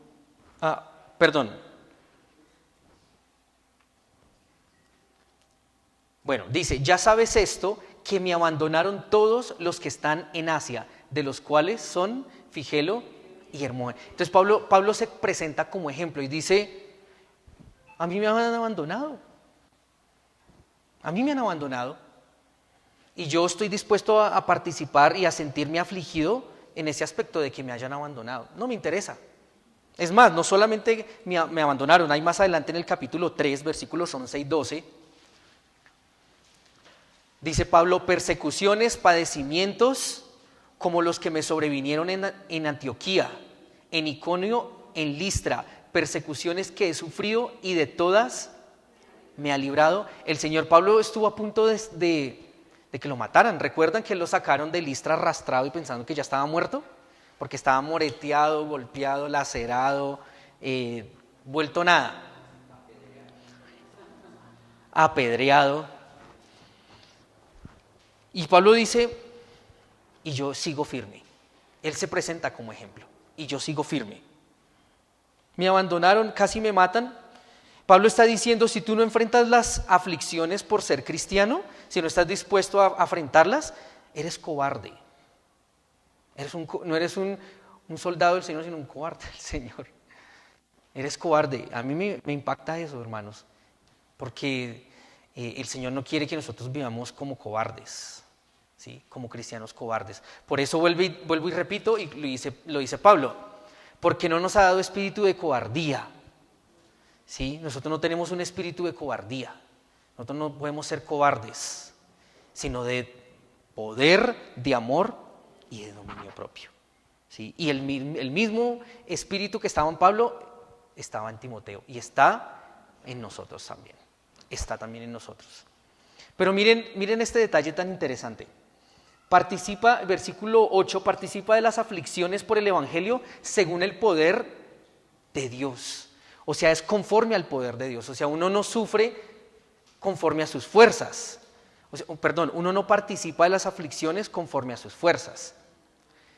Dice, ya sabes esto, que me abandonaron todos los que están en Asia, de los cuales son Figelo y Hermógenes. Entonces Pablo se presenta como ejemplo y dice, a mí me han abandonado. Y yo estoy dispuesto a participar y a sentirme afligido en ese aspecto de que me hayan abandonado. No me interesa. Es más, no solamente me abandonaron, hay más adelante en el capítulo 3, versículos 11 y 12, dice Pablo, persecuciones, padecimientos, como los que me sobrevinieron en Antioquía, en Iconio, en Listra, persecuciones que he sufrido y de todas me ha librado. El Señor Pablo estuvo a punto de que lo mataran. ¿Recuerdan que lo sacaron de Listra arrastrado y pensando que ya estaba muerto? Porque estaba moreteado, golpeado, lacerado, vuelto nada, apedreado. Y Pablo dice, y yo sigo firme. Él se presenta como ejemplo, y yo sigo firme. Me abandonaron, casi me matan. Pablo está diciendo, si tú no enfrentas las aflicciones por ser cristiano, si no estás dispuesto a afrontarlas, eres cobarde. No eres un soldado del Señor, sino un cobarde del Señor. Eres cobarde. A mí me impacta eso, hermanos, porque el Señor no quiere que nosotros vivamos como cobardes, ¿sí? Como cristianos cobardes. Por eso vuelvo y repito, y lo dice Pablo, porque no nos ha dado espíritu de cobardía. ¿Sí? Nosotros no tenemos un espíritu de cobardía. Nosotros no podemos ser cobardes, sino de poder, de amor y de dominio propio. ¿Sí? Y el mismo espíritu que estaba en Pablo estaba en Timoteo y está en nosotros también. Está también en nosotros. Pero miren este detalle tan interesante. Participa, versículo 8, participa de las aflicciones por el Evangelio según el poder de Dios. O sea, es conforme al poder de Dios. O sea, uno no sufre conforme a sus fuerzas. Uno no participa de las aflicciones conforme a sus fuerzas,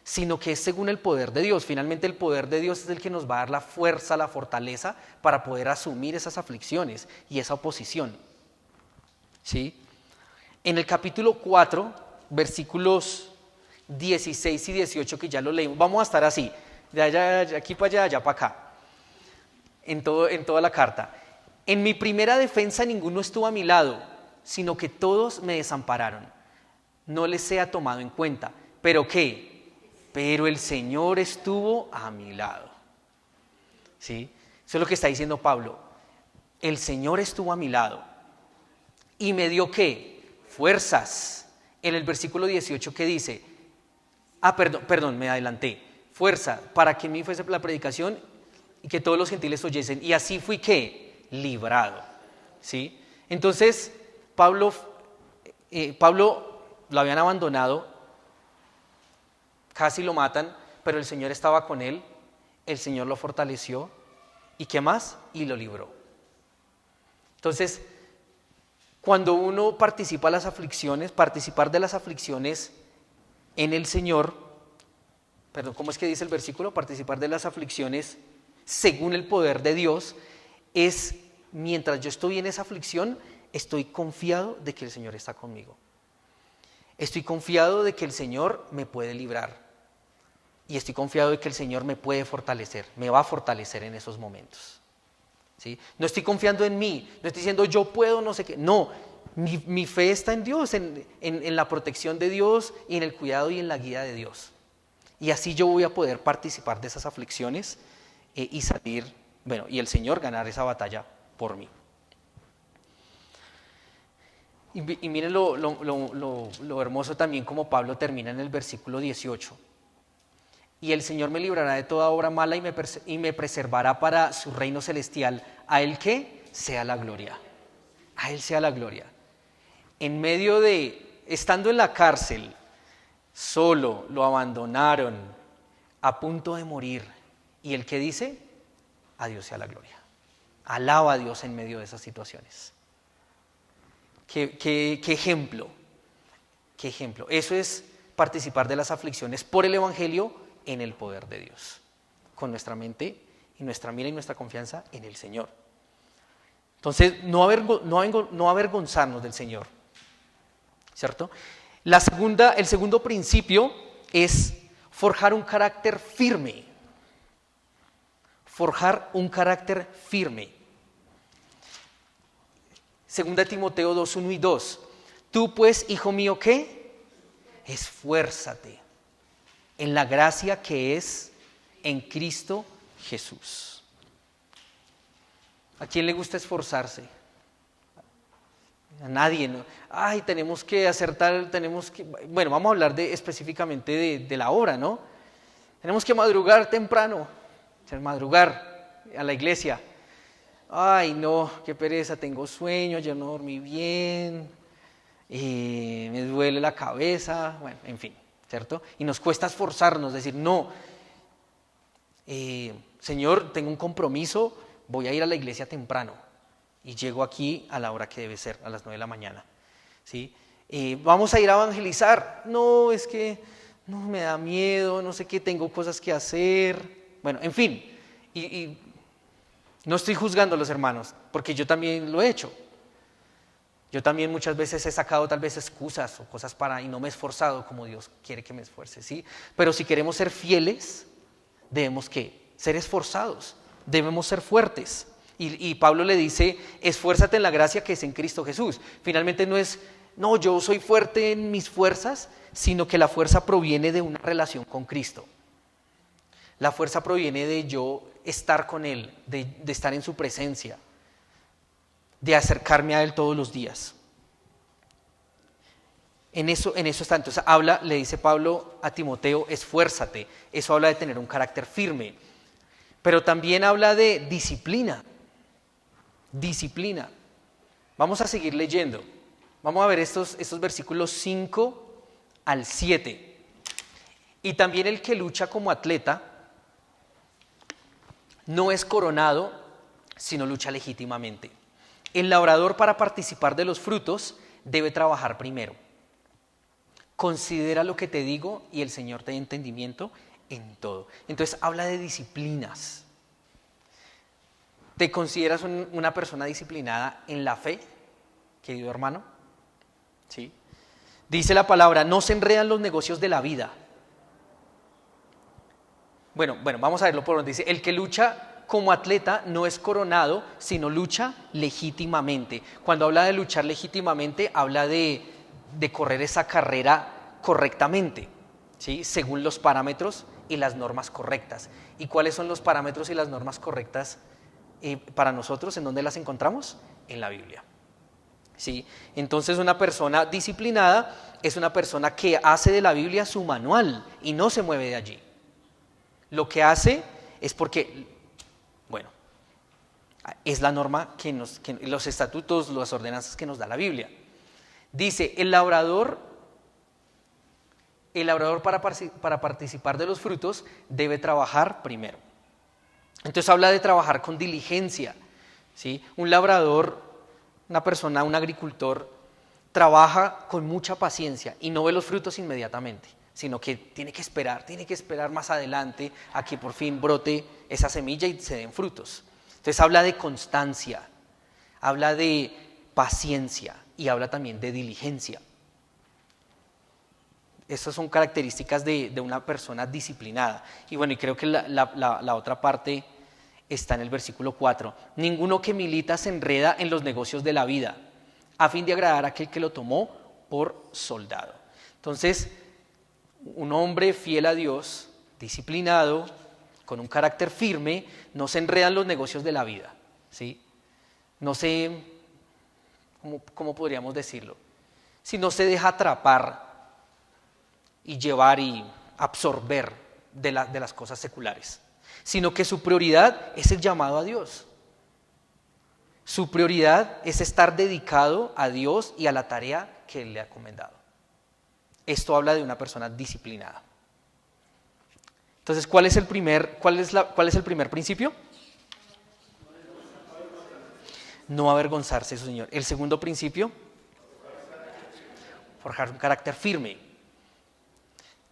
sino que es según el poder de Dios. Finalmente el poder de Dios es el que nos va a dar la fuerza, la fortaleza para poder asumir esas aflicciones y esa oposición. ¿Sí? En el capítulo 4, versículos 16 y 18, que ya lo leímos, vamos a estar así, de aquí para allá para acá, en toda la carta. En mi primera defensa ninguno estuvo a mi lado, sino que todos me desampararon. No les sea tomado en cuenta. ¿Pero qué? Pero el Señor estuvo a mi lado. ¿Sí? Eso es lo que está diciendo Pablo. El Señor estuvo a mi lado. ¿Y me dio qué? Fuerzas. En el versículo 18 que dice, perdón, me adelanté. Fuerza para que en mí fuese la predicación y que todos los gentiles oyesen. Y así fui ¿qué? Librado. ¿Sí? Entonces, Pablo lo habían abandonado, casi lo matan, pero el Señor estaba con él, el Señor lo fortaleció, ¿y qué más? Y lo libró. Entonces, cuando uno participa de las aflicciones, participar de las aflicciones en el Señor, ¿cómo es que dice el versículo? Participar de las aflicciones según el poder de Dios es, mientras yo estoy en esa aflicción, estoy confiado de que el Señor está conmigo. Estoy confiado de que el Señor me puede librar. Y estoy confiado de que el Señor me puede fortalecer, me va a fortalecer en esos momentos. ¿Sí? No estoy confiando en mí, no estoy diciendo yo puedo, no sé qué. No, mi fe está en Dios, en la protección de Dios y en el cuidado y en la guía de Dios. Y así yo voy a poder participar de esas aflicciones y salir, y el Señor ganar esa batalla por mí. Y miren lo hermoso también como Pablo termina en el versículo 18. Y el Señor me librará de toda obra mala y me preservará para su reino celestial. ¿A Él qué? Sea la gloria. A Él sea la gloria. En medio estando en la cárcel, solo, lo abandonaron, a punto de morir. ¿Y Él qué dice? A Dios sea la gloria. Alaba a Dios en medio de esas situaciones. ¿Qué ejemplo? ¿Qué ejemplo? Eso es participar de las aflicciones por el Evangelio en el poder de Dios, con nuestra mente y nuestra mira y nuestra confianza en el Señor. Entonces, no avergonzarnos del Señor, ¿cierto? El segundo principio es forjar un carácter firme. Forjar un carácter firme. Segunda Timoteo 2, 1 y 2. Tú pues, hijo mío, ¿qué? Esfuérzate en la gracia que es en Cristo Jesús. ¿A quién le gusta esforzarse? A nadie, ¿no? Ay, tenemos que hacer tal, vamos a hablar específicamente de la hora, ¿no? Tenemos que madrugar temprano, madrugar a la iglesia. Ay, no, qué pereza, tengo sueño, ayer no dormí bien, me duele la cabeza, en fin, ¿cierto? Y nos cuesta esforzarnos, decir, no, Señor, tengo un compromiso, voy a ir a la iglesia temprano y llego aquí a la hora que debe ser, a las 9 de la mañana, ¿sí? Vamos a ir a evangelizar, no, es que no, me da miedo, no sé qué, tengo cosas que hacer, en fin, y no estoy juzgando a los hermanos, porque yo también lo he hecho. Yo también muchas veces he sacado tal vez excusas o cosas y no me he esforzado como Dios quiere que me esfuerce, ¿sí? Pero si queremos ser fieles, debemos ¿qué? Ser esforzados, debemos ser fuertes. Y Pablo le dice, esfuérzate en la gracia que es en Cristo Jesús. Finalmente no, yo soy fuerte en mis fuerzas, sino que la fuerza proviene de una relación con Cristo. La fuerza proviene de yo estar con Él, de estar en su presencia, de acercarme a Él todos los días. En eso está. Entonces le dice Pablo a Timoteo, esfuérzate. Eso habla de tener un carácter firme. Pero también habla de disciplina. Disciplina. Vamos a seguir leyendo. Vamos a ver estos versículos 5 al 7. Y también el que lucha como atleta no es coronado, sino lucha legítimamente. El labrador, para participar de los frutos, debe trabajar primero. Considera lo que te digo y el Señor te dé entendimiento en todo. Entonces habla de disciplinas. ¿Te consideras una persona disciplinada en la fe, querido hermano? ¿Sí? Dice la palabra, no se enredan los negocios de la vida. Bueno, vamos a verlo por donde dice, el que lucha como atleta no es coronado, sino lucha legítimamente. Cuando habla de luchar legítimamente, habla de correr esa carrera correctamente, ¿sí? Según los parámetros y las normas correctas. ¿Y cuáles son los parámetros y las normas correctas para nosotros? ¿En dónde las encontramos? En la Biblia. ¿Sí? Entonces una persona disciplinada es una persona que hace de la Biblia su manual y no se mueve de allí. Lo que hace es porque, es la norma que los estatutos, las ordenanzas que nos da la Biblia. Dice, el labrador para participar de los frutos debe trabajar primero. Entonces habla de trabajar con diligencia, ¿sí? Un labrador, una persona, un agricultor, trabaja con mucha paciencia y no ve los frutos inmediatamente, sino que tiene que esperar más adelante a que por fin brote esa semilla y se den frutos. Entonces habla de constancia, habla de paciencia y habla también de diligencia. Estas son características de una persona disciplinada. Y creo que la otra parte está en el versículo 4. Ninguno que milita se enreda en los negocios de la vida, a fin de agradar a aquel que lo tomó por soldado. Entonces, un hombre fiel a Dios, disciplinado, con un carácter firme, no se enreda en los negocios de la vida, ¿sí? No se, ¿cómo podríamos decirlo? Si no se deja atrapar y llevar y absorber de las cosas seculares, sino que su prioridad es el llamado a Dios. Su prioridad es estar dedicado a Dios y a la tarea que Él le ha encomendado. Esto habla de una persona disciplinada. Entonces, ¿cuál es el primer principio? No avergonzarse, su Señor. El segundo principio, forjar un carácter firme.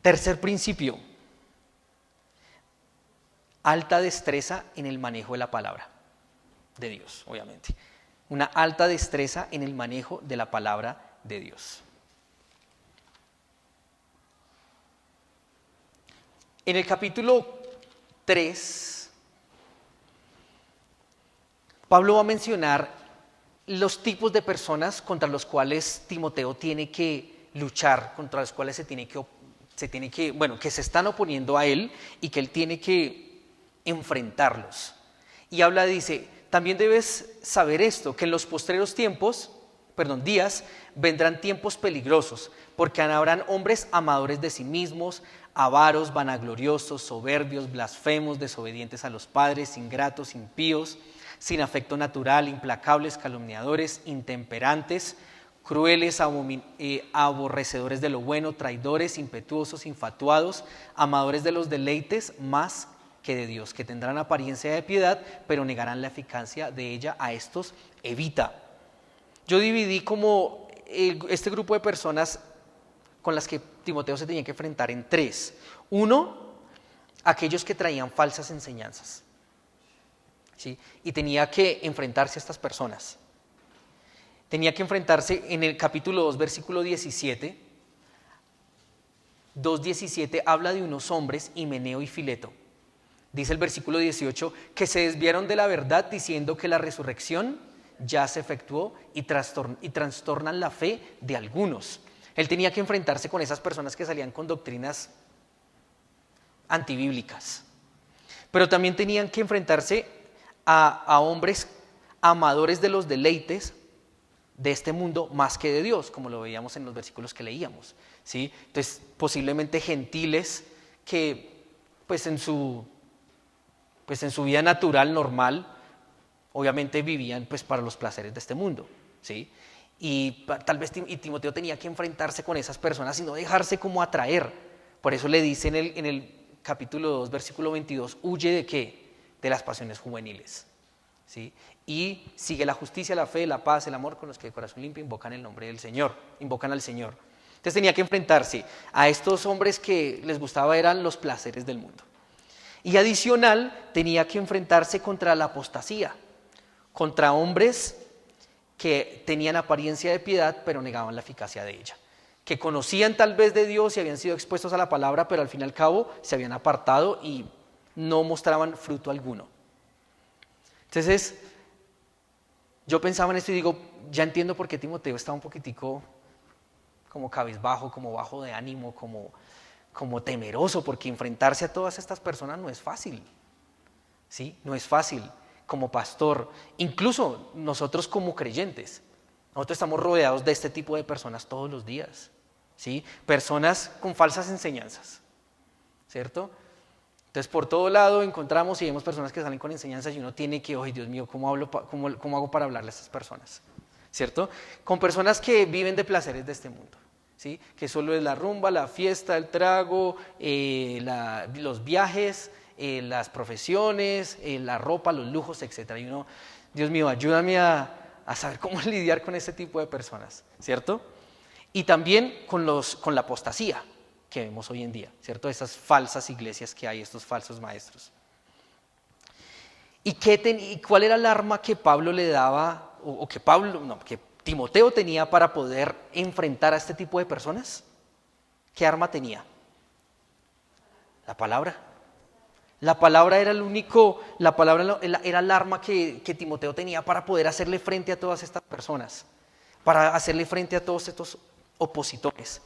Tercer principio, alta destreza en el manejo de la palabra de Dios, obviamente. Una alta destreza en el manejo de la palabra de Dios. En el capítulo 3, Pablo va a mencionar los tipos de personas contra los cuales Timoteo tiene que luchar, contra los cuales que se están oponiendo a él y que él tiene que enfrentarlos. Y dice, también debes saber esto, que en los postreros días, vendrán tiempos peligrosos, porque habrán hombres amadores de sí mismos, avaros, vanagloriosos, soberbios, blasfemos, desobedientes a los padres, ingratos, impíos, sin afecto natural, implacables, calumniadores, intemperantes, crueles, aborrecedores de lo bueno, traidores, impetuosos, infatuados, amadores de los deleites más que de Dios, que tendrán apariencia de piedad, pero negarán la eficacia de ella. A estos evita. Yo dividí como este grupo de personas con las que Timoteo se tenía que enfrentar en tres. Uno, aquellos que traían falsas enseñanzas, ¿sí? Y tenía que enfrentarse a estas personas. Tenía que enfrentarse en el capítulo 2, versículo 17. 2:17 habla de unos hombres, Himeneo y Fileto. Dice el versículo 18 que se desviaron de la verdad diciendo que la resurrección ya se efectuó y trastornan la fe de algunos. Él tenía que enfrentarse con esas personas que salían con doctrinas antibíblicas. Pero también tenían que enfrentarse a hombres amadores de los deleites de este mundo más que de Dios, como lo veíamos en los versículos que leíamos, ¿sí? Entonces, posiblemente gentiles que en su vida natural, normal, obviamente vivían para los placeres de este mundo, ¿sí? Tal vez Timoteo tenía que enfrentarse con esas personas y no dejarse como atraer. Por eso le dice en el capítulo 2, versículo 22, huye ¿de qué? De las pasiones juveniles, ¿sí? Y sigue la justicia, la fe, la paz, el amor con los que de corazón limpio invocan el nombre del Señor, invocan al Señor. Entonces tenía que enfrentarse a estos hombres que les gustaba eran los placeres del mundo. Y adicional tenía que enfrentarse contra la apostasía, contra hombres que tenían apariencia de piedad pero negaban la eficacia de ella, que conocían tal vez de Dios y habían sido expuestos a la palabra, pero al fin y al cabo se habían apartado y no mostraban fruto alguno. Entonces yo pensaba en esto y digo, ya entiendo por qué Timoteo estaba un poquitico como cabizbajo, como bajo de ánimo, como temeroso, porque enfrentarse a todas estas personas no es fácil, ¿sí? No es fácil. Como pastor, incluso nosotros como creyentes, nosotros estamos rodeados de este tipo de personas todos los días, ¿sí? Personas con falsas enseñanzas, ¿cierto? Entonces por todo lado encontramos y vemos personas que salen con enseñanzas y uno tiene que, ¡ay, Dios mío, ¿cómo hago para hablarle a estas personas? ¿Cierto? Con personas que viven de placeres de este mundo, ¿sí? Que solo es la rumba, la fiesta, el trago, los viajes, las profesiones, la ropa, los lujos, etc. Y uno, Dios mío, ayúdame a saber cómo lidiar con este tipo de personas, ¿cierto? Y también con la apostasía que vemos hoy en día, ¿cierto? Esas falsas iglesias que hay, estos falsos maestros. ¿Y cuál era el arma que Pablo le daba, que Timoteo tenía para poder enfrentar a este tipo de personas? ¿Qué arma tenía? La palabra. La palabra era era el arma que Timoteo tenía para poder hacerle frente a todas estas personas, para hacerle frente a todos estos opositores.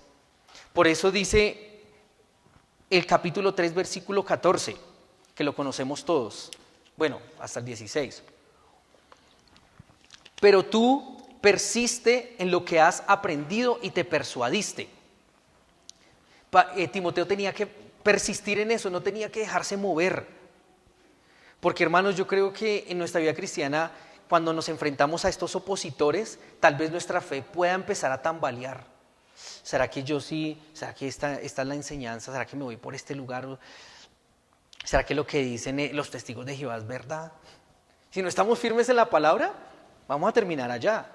Por eso dice el capítulo 3, versículo 14, que lo conocemos todos, bueno, hasta el 16. Pero tú persiste en lo que has aprendido y te persuadiste. Timoteo tenía que persistir en eso, no tenía que dejarse mover. Porque hermanos, yo creo que en nuestra vida cristiana, cuando nos enfrentamos a estos opositores, tal vez nuestra fe pueda empezar a tambalear. ¿Será que yo sí? ¿Será que esta es la enseñanza? ¿Será que me voy por este lugar? ¿Será que lo que dicen los testigos de Jehová es verdad? Si no estamos firmes en la palabra, vamos a terminar allá,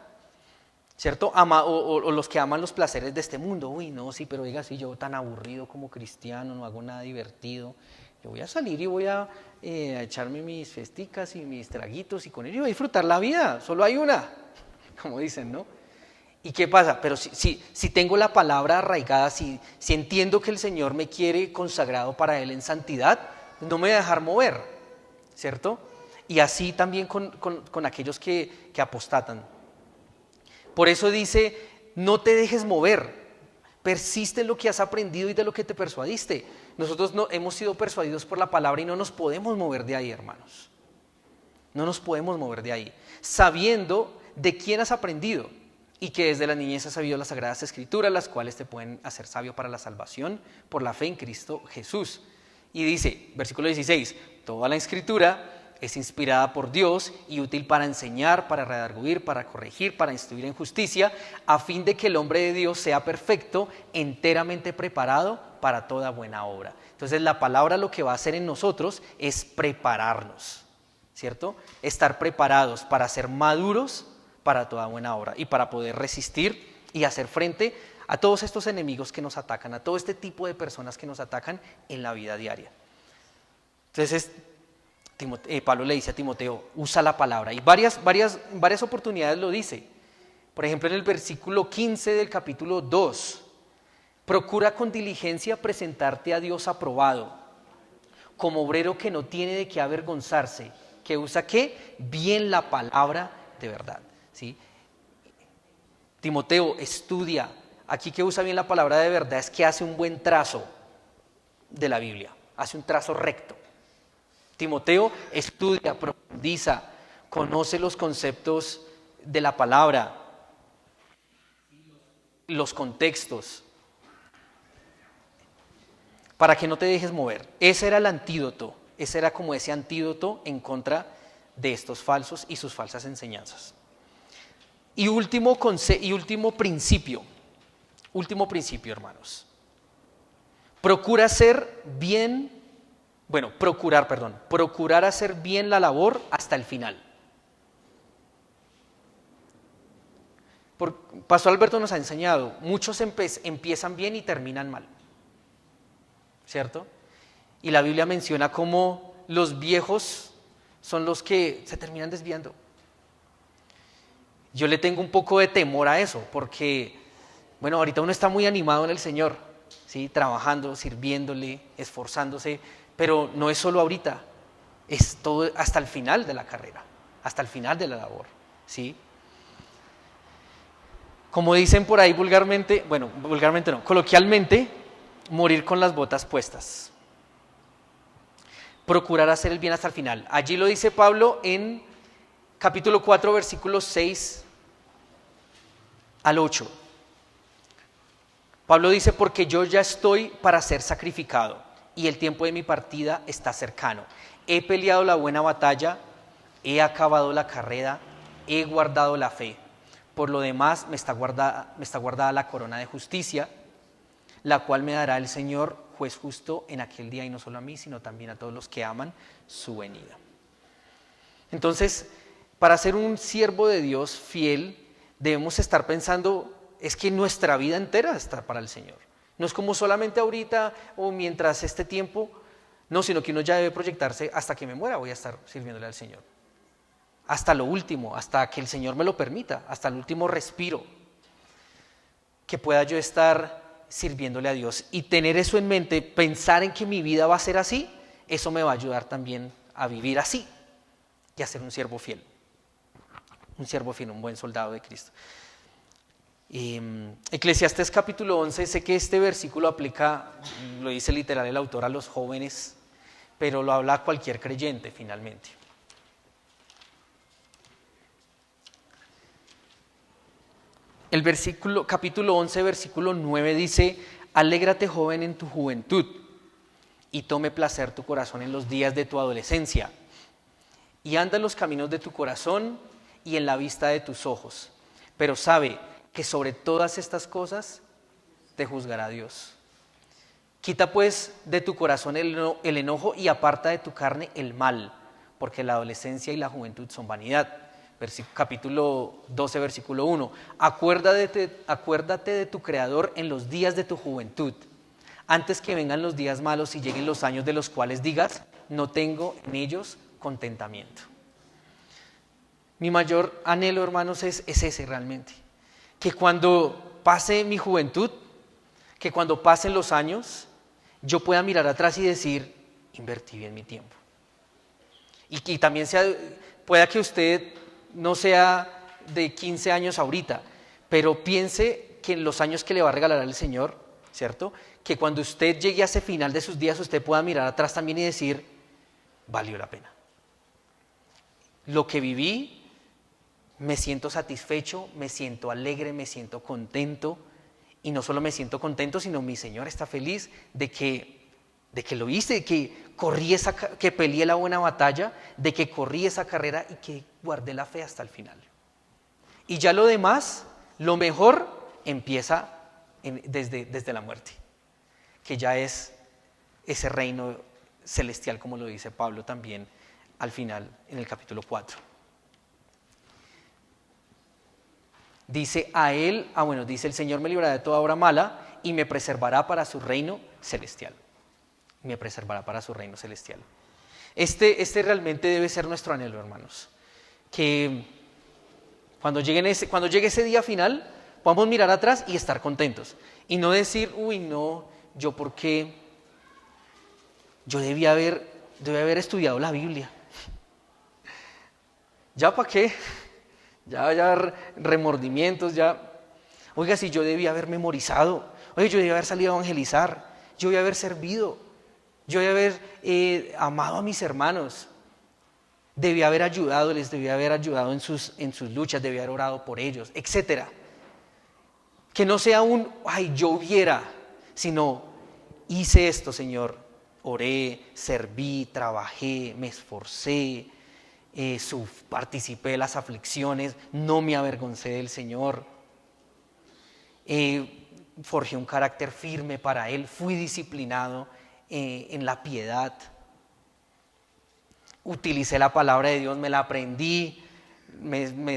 ¿cierto? O los que aman los placeres de este mundo. Uy, no, sí, pero oiga, si yo tan aburrido como cristiano, no hago nada divertido, yo voy a salir y voy a echarme mis festicas y mis traguitos y con ello voy a disfrutar la vida, solo hay una, como dicen, ¿no? ¿Y qué pasa? Pero si tengo la palabra arraigada, si entiendo que el Señor me quiere consagrado para Él en santidad, no me voy a dejar mover, ¿cierto? Y así también con aquellos que apostatan. Por eso dice, no te dejes mover, persiste en lo que has aprendido y de lo que te persuadiste. Nosotros hemos sido persuadidos por la palabra y no nos podemos mover de ahí, hermanos. No nos podemos mover de ahí, sabiendo de quién has aprendido y que desde la niñez has sabido las Sagradas Escrituras, las cuales te pueden hacer sabio para la salvación por la fe en Cristo Jesús. Y dice, versículo 16, toda la Escritura es inspirada por Dios y útil para enseñar, para redarguir, para corregir, para instruir en justicia, a fin de que el hombre de Dios sea perfecto, enteramente preparado para toda buena obra. Entonces la palabra lo que va a hacer en nosotros es prepararnos, ¿cierto? Estar preparados para ser maduros para toda buena obra y para poder resistir y hacer frente a todos estos enemigos que nos atacan, a todo este tipo de personas que nos atacan en la vida diaria. Entonces Pablo le dice a Timoteo, usa la palabra, y varias oportunidades lo dice. Por ejemplo, en el versículo 15 del capítulo 2, procura con diligencia presentarte a Dios aprobado, como obrero que no tiene de qué avergonzarse, que usa ¿qué? Bien la palabra de verdad, ¿sí? Timoteo, estudia. Aquí que usa bien la palabra de verdad es que hace un buen trazo de la Biblia, hace un trazo recto. Timoteo estudia, profundiza, conoce los conceptos de la palabra, los contextos, para que no te dejes mover. Ese era el antídoto, ese era como ese antídoto en contra de estos falsos y sus falsas enseñanzas. Y último principio, hermanos. Procurar hacer bien la labor hasta el final. Pastor Alberto nos ha enseñado, muchos empiezan bien y terminan mal, ¿cierto? Y la Biblia menciona cómo los viejos son los que se terminan desviando. Yo le tengo un poco de temor a eso, porque, ahorita uno está muy animado en el Señor, ¿sí? Trabajando, sirviéndole, esforzándose, pero no es solo ahorita, es todo hasta el final de la carrera, hasta el final de la labor, ¿sí? Como dicen por ahí coloquialmente, morir con las botas puestas. Procurar hacer el bien hasta el final. Allí lo dice Pablo en capítulo 4, versículos 6 al 8. Pablo dice, porque yo ya estoy para ser sacrificado y el tiempo de mi partida está cercano. He peleado la buena batalla, he acabado la carrera, he guardado la fe. Por lo demás me está guardada la corona de justicia, la cual me dará el Señor, juez justo, en aquel día, y no solo a mí, sino también a todos los que aman su venida. Entonces, para ser un siervo de Dios fiel, debemos estar pensando, es que nuestra vida entera está para el Señor. No es como solamente ahorita o mientras este tiempo, no, sino que uno ya debe proyectarse, hasta que me muera voy a estar sirviéndole al Señor. Hasta lo último, hasta que el Señor me lo permita, hasta el último respiro, que pueda yo estar sirviéndole a Dios. Y tener eso en mente, pensar en que mi vida va a ser así, eso me va a ayudar también a vivir así y a ser un siervo fiel. Un siervo fiel, un buen soldado de Cristo. Eclesiastés capítulo 11, sé que este versículo aplica, lo dice literal el autor, a los jóvenes, pero lo habla a cualquier creyente finalmente. El capítulo 11, versículo 9 dice, alégrate joven en tu juventud y tome placer tu corazón en los días de tu adolescencia y anda en los caminos de tu corazón y en la vista de tus ojos, pero sabe que sobre todas estas cosas te juzgará Dios. Quita pues de tu corazón el enojo y aparta de tu carne el mal, porque la adolescencia y la juventud son vanidad. Capítulo 12, versículo 1. Acuérdate de tu Creador en los días de tu juventud, antes que vengan los días malos y lleguen los años de los cuales digas, no tengo en ellos contentamiento. Mi mayor anhelo, hermanos, es ese realmente. Que cuando pase mi juventud, que cuando pasen los años, yo pueda mirar atrás y decir, invertí bien mi tiempo. Y también pueda que usted no sea de 15 años ahorita, pero piense que en los años que le va a regalar al Señor, ¿cierto? Que cuando usted llegue a ese final de sus días, usted pueda mirar atrás también y decir, valió la pena. Lo que viví, me siento satisfecho, me siento alegre, me siento contento, y no solo me siento contento, sino mi Señor está feliz de que lo hice, de que peleé la buena batalla, de que corrí esa carrera y que guardé la fe hasta el final. Y ya lo demás, lo mejor, empieza desde la muerte, que ya es ese reino celestial, como lo dice Pablo también al final en el capítulo 4. Dice dice el Señor me librará de toda obra mala y me preservará para su reino celestial. Me preservará para su reino celestial. Este realmente debe ser nuestro anhelo, hermanos. Que cuando llegue ese día final, podamos mirar atrás y estar contentos. Y no decir, ¿yo por qué? Yo debía haber estudiado la Biblia. ¿Ya para qué? Ya remordimientos, Oiga, si yo debía haber memorizado. Oye, yo debía haber salido a evangelizar. Yo debía haber servido. Yo debía haber amado a mis hermanos. Debía haber ayudado, les debía haber ayudado en sus luchas, debía haber orado por ellos, etc. Que no sea yo hubiera, sino hice esto, Señor. Oré, serví, trabajé, me esforcé, participé de las aflicciones, no me avergoncé del Señor, forjé un carácter firme para Él, fui disciplinado en la piedad, utilicé la palabra de Dios, me la aprendí,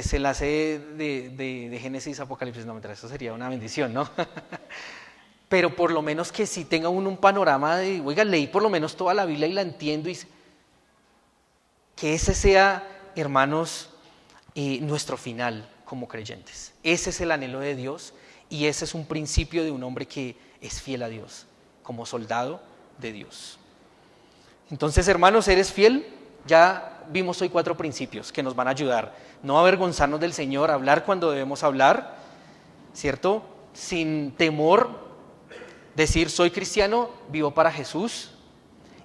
se la sé de Génesis, Apocalipsis, no, eso sería una bendición, ¿no? Pero por lo menos que sí tenga uno un panorama de, oiga, leí por lo menos toda la Biblia y la entiendo, y que ese sea, hermanos, nuestro final como creyentes. Ese es el anhelo de Dios y ese es un principio de un hombre que es fiel a Dios, como soldado de Dios. Entonces, hermanos, ¿eres fiel? Ya vimos hoy 4 principios que nos van a ayudar. No avergonzarnos del Señor, hablar cuando debemos hablar, ¿cierto? Sin temor, decir soy cristiano, vivo para Jesús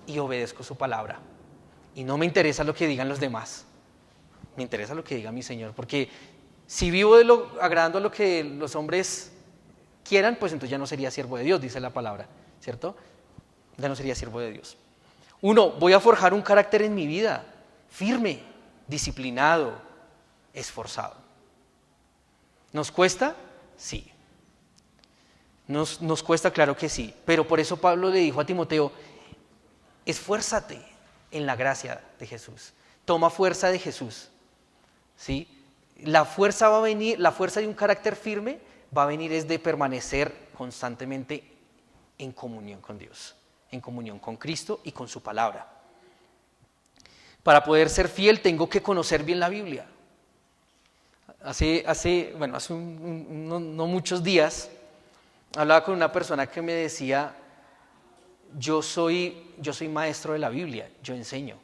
y obedezco su palabra. Y no me interesa lo que digan los demás, me interesa lo que diga mi Señor, porque si vivo agradando a lo que los hombres quieran, pues entonces ya no sería siervo de Dios, dice la palabra, ¿cierto? Ya no sería siervo de Dios. 1, voy a forjar un carácter en mi vida, firme, disciplinado, esforzado. ¿Nos cuesta? Sí. Nos cuesta, claro que sí, pero por eso Pablo le dijo a Timoteo, esfuérzate en la gracia de Jesús, toma fuerza de Jesús, ¿sí? La fuerza va a venir, la fuerza de un carácter firme va a venir es de permanecer constantemente en comunión con Dios, en comunión con Cristo y con su palabra. Para poder ser fiel tengo que conocer bien la Biblia. Hace no muchos días hablaba con una persona que me decía, yo soy maestro de la Biblia, yo enseño.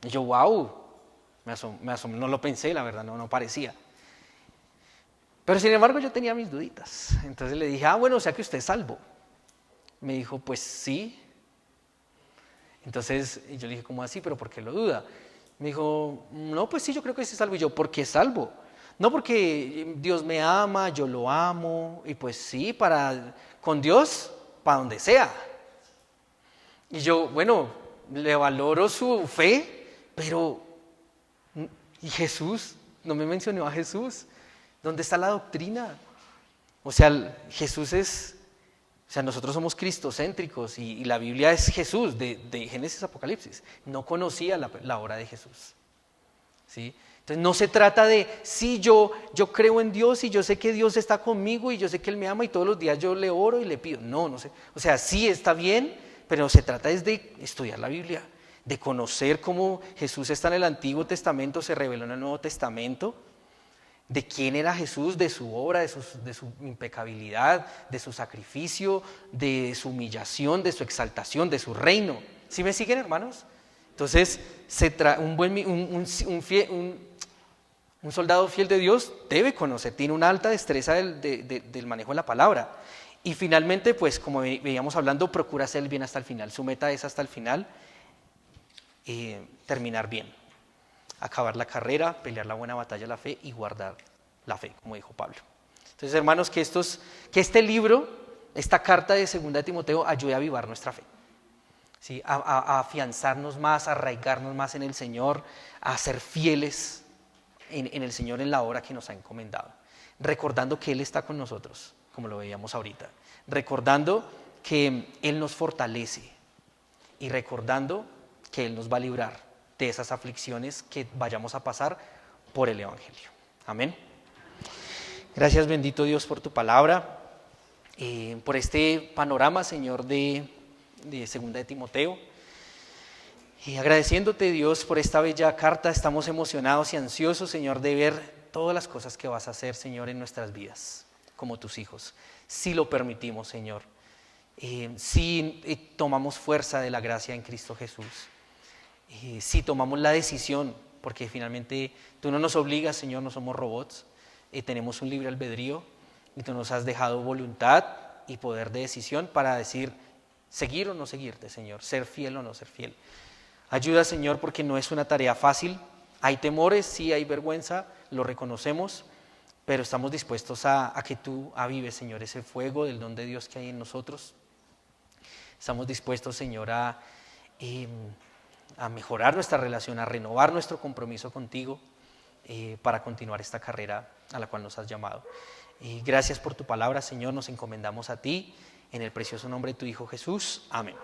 Y yo, wow, me asombró, no lo pensé, la verdad, no parecía. Pero sin embargo yo tenía mis duditas. Entonces le dije, bueno, o sea que usted es salvo. Me dijo, pues sí. Entonces yo le dije, ¿cómo así? ¿Pero por qué lo duda? Me dijo, no, pues sí, yo creo que sí es salvo. Y yo, ¿por qué salvo? No, porque Dios me ama, yo lo amo, y pues sí, con Dios, para donde sea. Y yo, bueno, le valoro su fe, pero ¿y Jesús? No me mencionó a Jesús. ¿Dónde está la doctrina? O sea, nosotros somos cristocéntricos y la Biblia es Jesús, de Génesis a Apocalipsis. No conocía la obra de Jesús, ¿sí? Entonces no se trata de, sí, yo creo en Dios y yo sé que Dios está conmigo y yo sé que Él me ama y todos los días yo le oro y le pido. No sé. O sea, sí está bien, pero se trata es de estudiar la Biblia, de conocer cómo Jesús está en el Antiguo Testamento, se reveló en el Nuevo Testamento, de quién era Jesús, de su obra, de su impecabilidad, de su sacrificio, de su humillación, de su exaltación, de su reino. ¿Sí me siguen, hermanos? Entonces, un soldado fiel de Dios debe conocer, tiene una alta destreza del manejo de la palabra. Y finalmente, pues como veíamos hablando, procura hacer el bien hasta el final. Su meta es hasta el final terminar bien, acabar la carrera, pelear la buena batalla de la fe y guardar la fe, como dijo Pablo. Entonces, hermanos, que este libro, esta carta de 2 de Timoteo ayude a avivar nuestra fe. ¿Sí? A afianzarnos más, a arraigarnos más en el Señor, a ser fieles en el Señor en la obra que nos ha encomendado, recordando que Él está con nosotros, como lo veíamos ahorita, recordando que Él nos fortalece y recordando que Él nos va a librar de esas aflicciones que vayamos a pasar por el Evangelio. Amén. Gracias, bendito Dios, por tu palabra, por este panorama, Señor, de 2 de Timoteo. Y agradeciéndote, Dios, por esta bella carta, estamos emocionados y ansiosos, Señor, de ver todas las cosas que vas a hacer, Señor, en nuestras vidas, como tus hijos, si lo permitimos, Señor, si tomamos fuerza de la gracia en Cristo Jesús, si tomamos la decisión, porque finalmente tú no nos obligas, Señor, no somos robots, tenemos un libre albedrío y tú nos has dejado voluntad y poder de decisión para decir seguir o no seguirte, Señor, ser fiel o no ser fiel. Ayuda, Señor, porque no es una tarea fácil. Hay temores, sí, hay vergüenza, lo reconocemos, pero estamos dispuestos a que tú avives, Señor, ese fuego del don de Dios que hay en nosotros. Estamos dispuestos, Señor, a a mejorar nuestra relación, a renovar nuestro compromiso contigo para continuar esta carrera a la cual nos has llamado. Gracias por tu palabra, Señor, nos encomendamos a ti, en el precioso nombre de tu Hijo Jesús. Amén.